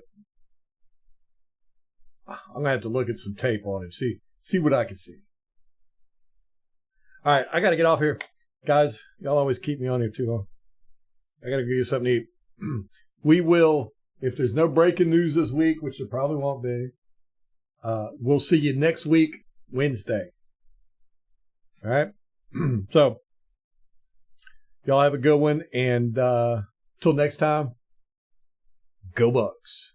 A: I'm going to have to look at some tape on him. See what I can see. All right, I got to get off here. Guys, y'all always keep me on here too long. I got to give you something to eat. We will, if there's no breaking news this week, which there probably won't be, we'll see you next week, Wednesday. All right? So, y'all have a good one, and till next time, go Bucs.